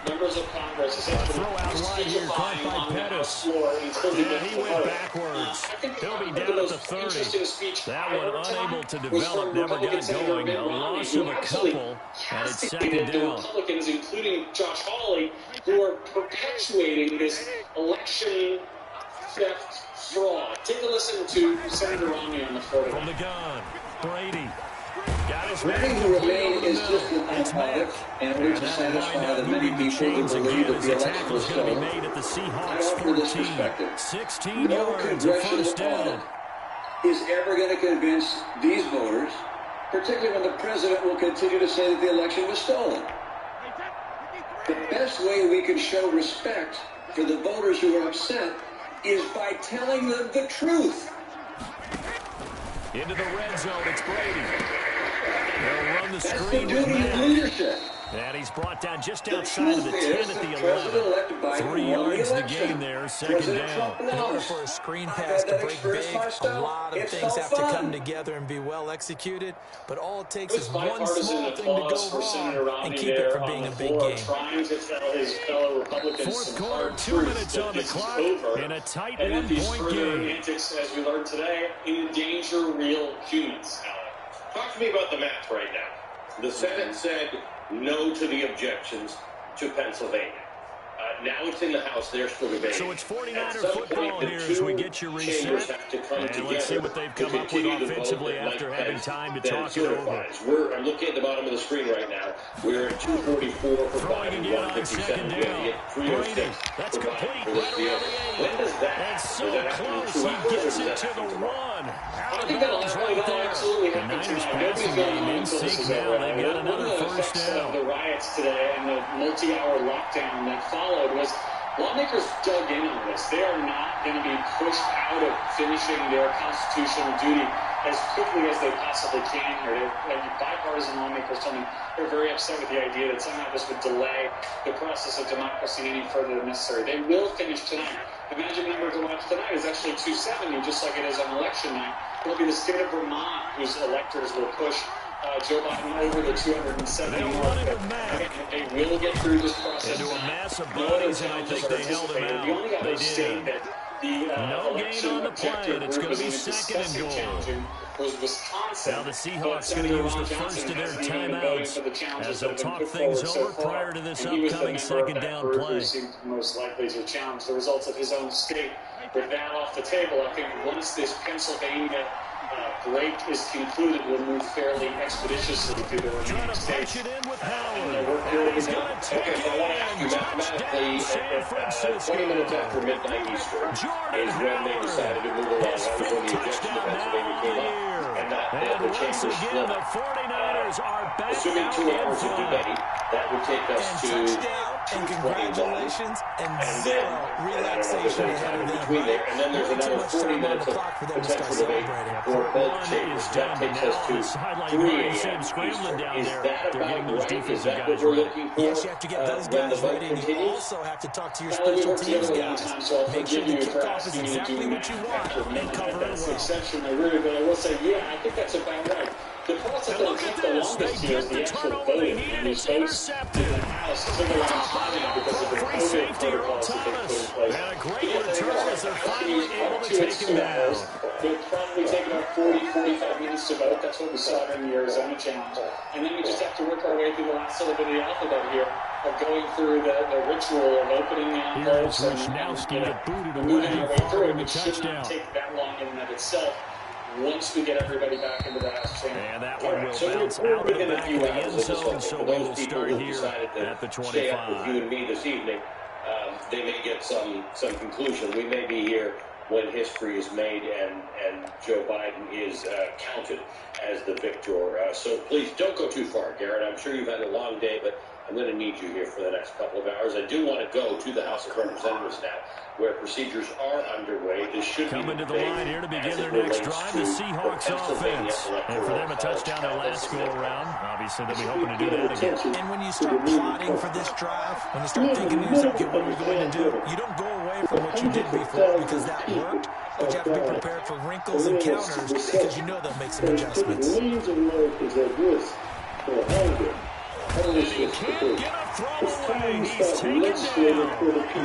members of Congress essentially
throw out wide here, caught by Pettis. And he went backwards. He'll be down at the 30. That one unable to develop, never got going. A loss of a couple, and it's second down.
Republicans, including Josh Hawley, who are perpetuating this election theft fraud. Take a listen to Senator Romney on the floor.
From the gun, Brady.
Running to remain is just an automatic in order to satisfy the many people who believe that the election was stolen. I offer this perspective. No congressional audit is ever going to convince these voters, particularly when the president will continue to say that the election was stolen. The best way we can show respect for the voters who are upset is by telling them the truth.
Into the red zone, it's Brady. They'll run the
That's
screen
the duty of leadership.
And he's brought down just outside of the 10 at the 11. 3 yards to gain there, second down.
In order for a screen pass to break big, a lot of things have to come together and be well executed. But all it takes is one small thing to go wrong and keep it from being a big game.
Trying to tell his fellow Republicans
Fourth quarter, 2 minutes on the clock, in a tight one-point game.
Antics, as we learned today, endanger real humans.
Talk to me about the math right now. The Senate said no to the objections to Pennsylvania. Now it's in the House. They're still debating.
So it's 49er football here as we get you reset. And let's see what they've come up with offensively after having time to talk it over.
I'm looking at the bottom of the screen right now. We're at 244 for Biden, 157. We have to get 306
That's
for
complete.
Biden for this deal. When does that
That's so
happen?
close. He gets it to the one.
I think that'll absolutely happen tonight. Nobody's going to win until this is over. One of the effects of the riots today and the multi-hour lockdown that followed was lawmakers dug in on this. They are not going to be pushed out of finishing their constitutional duty as quickly as they possibly can here. Bipartisan lawmakers told me they're very upset with the idea that somehow this would delay the process of democracy any further than necessary. They will finish tonight. The magic number to watch tonight is actually 270, just like it is on election night. It'll be the state of Vermont whose electors will push Joe Biden over the 270 mark. They will get through this process.
Into a mass of bodies, and I think they held him out.
The only other state that the
no gain on the play, and it's going to be second and goal.
Was Wisconsin.
Now the Seahawks going to use the first of their timeouts as they'll talk things over prior to this upcoming second down play.
Most likely to challenge the results of his own state. With that off the table, I think once this Pennsylvania break is concluded, we'll move fairly expeditiously through the remaining states.
He's going to take it in.
Mathematically, 20 minutes after midnight Eastern is when they decided to move along. That was when the objection to Pennsylvania came up. And the chamber split.
The 49ers are back.
Assuming 2 hours of debate, that would take us to
and congratulations and zero relaxation ahead of them.
Between there, and then there's another 40 minutes of potential debate for both chambers. That takes us to 3 a.m. Is that about right? Is that what we're looking for?
Yes, you have to get those guys ready, and you also have to talk to your special teams guys. Make sure the kickoff is exactly what you want and cover it well.
I will say, yeah, I think that's about right. The process that took the longest here is the actual voting. And these votes in the House took a long time now because of the COVID protocols that they put in place.
And a great return as they're finally able to take him down.
They'll probably take about 40-45 minutes to vote. That's what we saw during the Arizona challenge. And then we just have to work our way through the last little bit of the alphabet here of going through the ritual of opening envelopes and moving our way through it, which should not take that long in and of itself. Once we get everybody back into the House chamber.
And that one will bounce out of the back of the end zone, so we will start here at the 25.
Stay up with you and me this evening. They may get some conclusion. We may be here when history is made and Joe Biden is counted as the victor. So please don't go too far, Garrett. I'm sure you've had a long day, but I'm going to need you here for the next couple of hours. I do want to go to the House of Representatives now, where procedures are underway. This should
coming to the line here to begin their next drive, the Seahawks offense. And for them, a touchdown their last go-around. Obviously, they'll be hoping to do that again.
And when you start plotting for this drive, when you start thinking to yourself, okay, what are we going to do? You don't go away from what you did before because that worked, but you have to be prepared for wrinkles and counters because you know they'll make some adjustments.
The means of life is at risk for hunger.
And he can't get a throw away. He's taken down.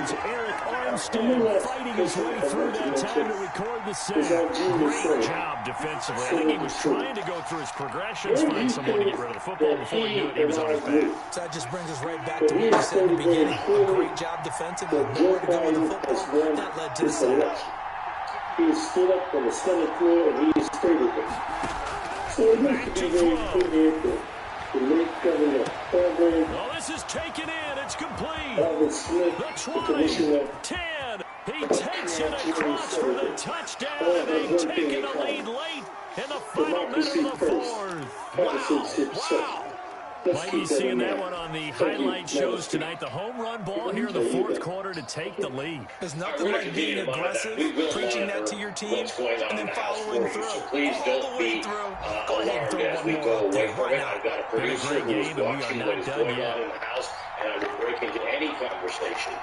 It's Eric Armstead fighting his way through that time to record the sack. Great job defensively. I think he was trying to go through his progressions, find someone to get rid of the football. Before he knew it, he was on his back.
So that just brings us right back to what we said in the beginning. A great job defensively. Nowhere to go with the football. That led to the sack.
He stood up on the center floor and he stayed with it. So it must be very important to make coming up.
Well, this is taken in. It's complete. The 20, 10. He takes it across for the touchdown, and they've taken the lead late in the final minute of the fourth. Wow. Might be seeing that one on the highlight shows tonight. The home run ball here in the fourth quarter to take the lead.
There's nothing like being aggressive, preaching that to your team, and then following through.
Please don't be alarmed as we go away from it. I've got a producer who is watching what is going on in the house, and I will break into any conversation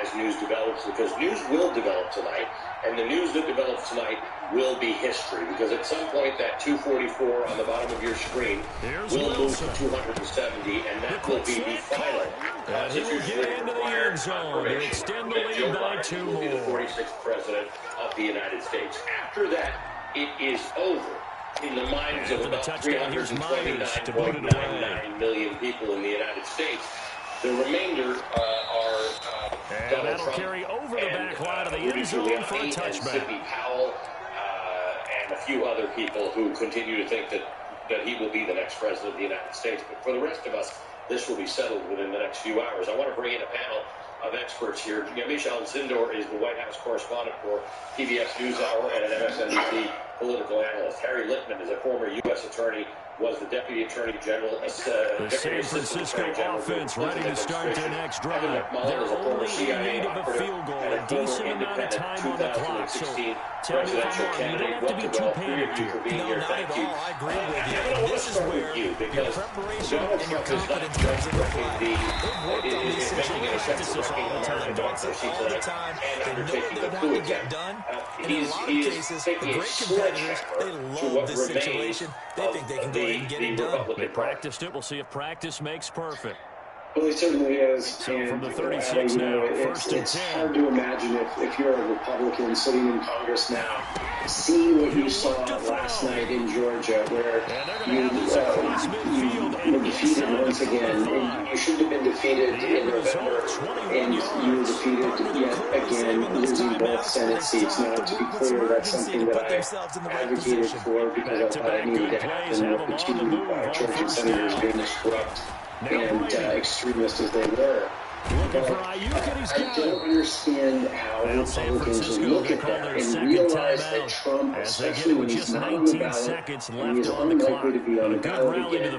as news develops, because news will develop tonight, and the news that develops tonight will be history, because at some point that 244 on the bottom of your screen will move to 270, and that will be the final.
He will get into the end zone to extend the lead by 2 more.
Will be the 46th president of the United States. After that, it is over in the minds of about 329.99 million people in the United States. The remainder are
and that'll carry over the back line of the end zone for a touchback.
Sidney Powell and a few other people who continue to think that he will be the next president of the United States. But for the rest of us, this will be settled within the next few hours. I want to bring in a panel of experts here. Michel Zindor is the White House correspondent for PBS NewsHour and an MSNBC political analyst. Harry Litman is a former U.S. attorney, was the Deputy Attorney General.
The San Francisco offense ready to start their next drive. They're only in need of a field goal, a decent amount of time on the clock. So tell me if I'm wrong, you don't have to be too panicked here.
No, not at all. I agree with you. This is where your preparation and your confidence comes into play. They've worked on these situations all the time, once all the time. They know what they want to get done. And in a lot of cases, the great competitors, they love this situation. They think they can go ahead and get it done.
They practiced it. We'll see if practice makes perfect.
Well, he certainly is.
So from the 36 now, first and 10.
It's hard to imagine if you're a Republican sitting in Congress now, seeing what you saw last night in Georgia, where you were defeated once again. And you shouldn't have been defeated in November, and you were defeated yet again, losing both Senate seats. Now, to be clear, that's something that I advocated for because I thought it needed to happen with the two Georgian senators being as corrupt and extremist as they were. But I don't understand how Republicans look at that and realize that Trump, especially when he's not on the ballot and he's unlikely to be on the ballot again,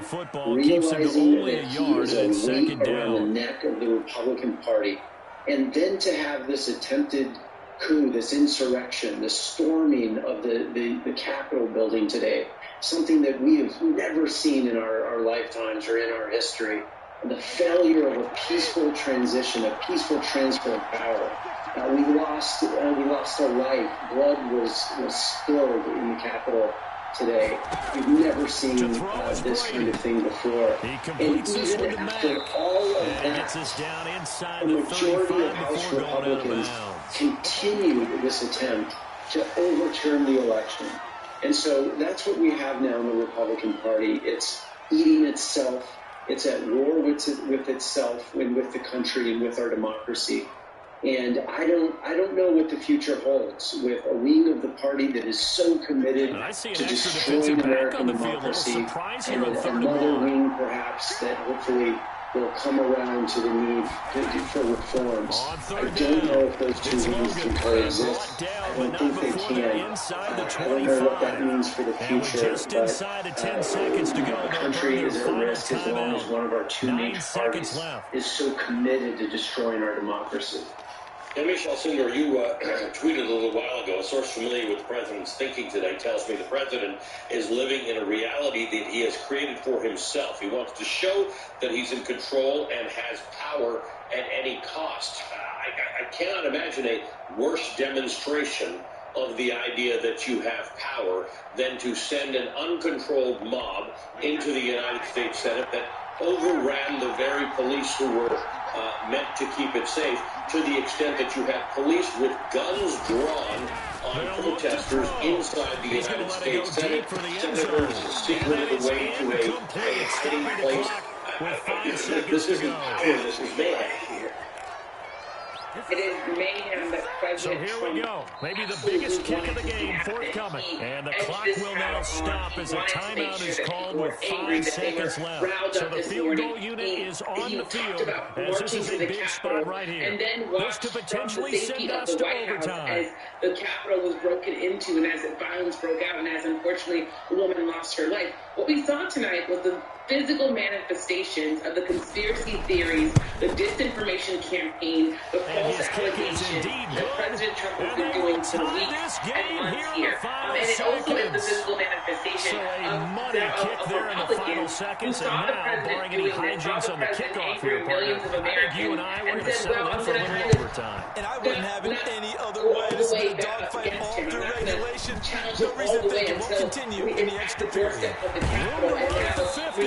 realizing that he is a weight around the neck of the Republican Party. And then to have this attempted coup, this insurrection, this storming of the Capitol building today, something that we have never seen in our lifetimes or in our history. And the failure of a peaceful transition, a peaceful transfer of power. We lost our life. Blood was spilled in the Capitol today. We've never seen this kind of thing before. And even after all of that, the majority of House Republicans continued this attempt to overturn the election. And so that's what we have now in the Republican Party. It's eating itself. It's at war with itself and with the country and with our democracy. And I don't know what the future holds with a wing of the party that is so committed to destroying American democracy, and another wing perhaps that hopefully will come around to the need for reforms. I don't know if those two wings can coexist. I don't think they can. I don't know what that means for the future, but the country is at risk as long as one of our two main parties is so committed to destroying our democracy.
And Michel Zindor, you tweeted a little while ago, a source familiar with the president's thinking today tells me the president is living in a reality that he has created for himself. He wants to show that he's in control and has power at any cost. I cannot imagine a worse demonstration of the idea that you have power than to send an uncontrolled mob into the United States Senate that overran the very police who were meant to keep it safe, to the extent that you have police with guns drawn on protesters inside the United States Senate. Senators secreted away to a hiding place. This isn't power, this is mayhem here.
It is mayhem that President
So here we go. Maybe the biggest kick of the game forthcoming. And the clock will now stop as a timeout is called with 5 seconds left. So the field goal unit is on the field as this is a big spot right here.
And then
this could potentially send us to overtime.
As the Capitol was broken into and as violence broke out and as unfortunately a woman lost her life. What we saw tonight was the physical manifestations of the conspiracy theories, the disinformation campaign, the false allegations that President Trump has been doing for weeks and months here. And it also is the physical manifestation of Republicans who saw the president doing this, saw the president angering millions of Americans, and said, well, I'm going to kind of
and I wouldn't have it any other way. This is a dogfight all through regulation. No reason to think it won't continue in the extra period.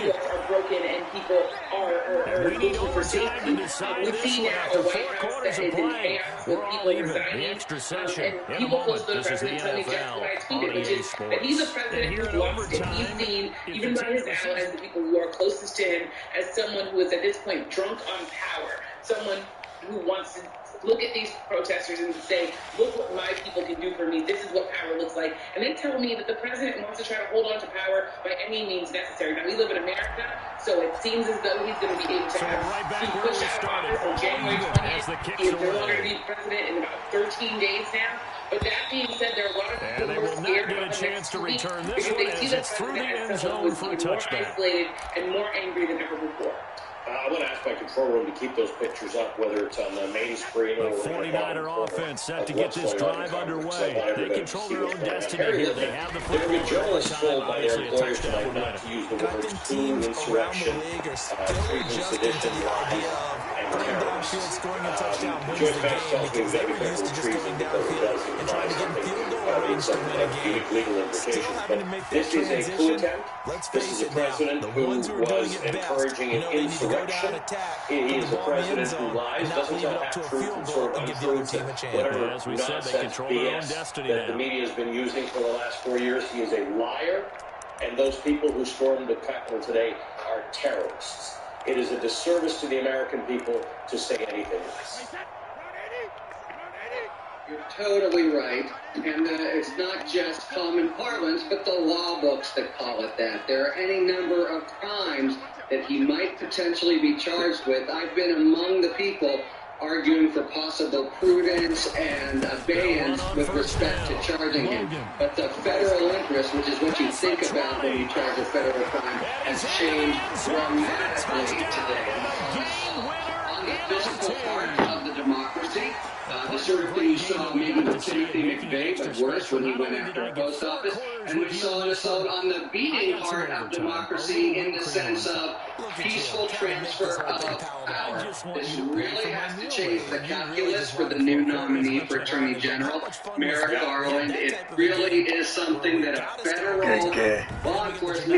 Are broken and people are looking for safety. We see now a White House that is in chaos with people resigning and people close to the president telling me just what I tweeted, which is that he's a president who's lost it. He's seen, even by his allies, the people who are closest to him, as someone who is at this point drunk on power, someone who wants to look at these protesters and say, look what my people can do for me. This is what power looks like. And they tell me that the president wants to try to hold on to power by any means necessary. Now, we live in America, so it seems as though he's going to be able to be pushed out of office on January 20th. He is no longer to be president in about 13 days now. But that being said, there are a lot of people who are scared about the next 2 weeks because they see the president as someone who is more isolated and more angry than ever before.
I want to ask my control room to keep those pictures up, whether it's on the main screen or
the 49er offense set to get this drive underway. They control their own destiny here. They have the football.
Journalists told by their employers tonight not to use the words coup, insurrection, treason, sedition, and terror.
Scoring a touchdown wins
Joyce
the
Banks tells me
game
that
because they're used to just going downfield and trying to get field goal range to win a game.
Legal implications. But this is a coup attempt. This is a president who was encouraging an insurrection. He is a president who lies, doesn't tell half-truths and sort of untruths and whatever nonsense BS that the media has been using for the last 4 years. He is a liar, and those people who stormed the Capitol today are terrorists. It is a disservice to the American people to say anything less.
You're totally right, and it's not just common parlance, but the law books that call it that. There are any number of crimes that he might potentially be charged with. I've been among the people arguing for possible prudence and abeyance with respect to charging him. But the federal interest, which is what you think about when you charge a federal crime, has changed dramatically today. On the physical part of the democracy, the sort of thing you saw maybe with Timothy McVeigh, but worse when he went after a post office, and we saw an assault on the beating heart of democracy in the sense of peaceful transfer of power. This really has to change the calculus for the new nominee for Attorney General, Merrick Garland. It really is something that a federal law enforcement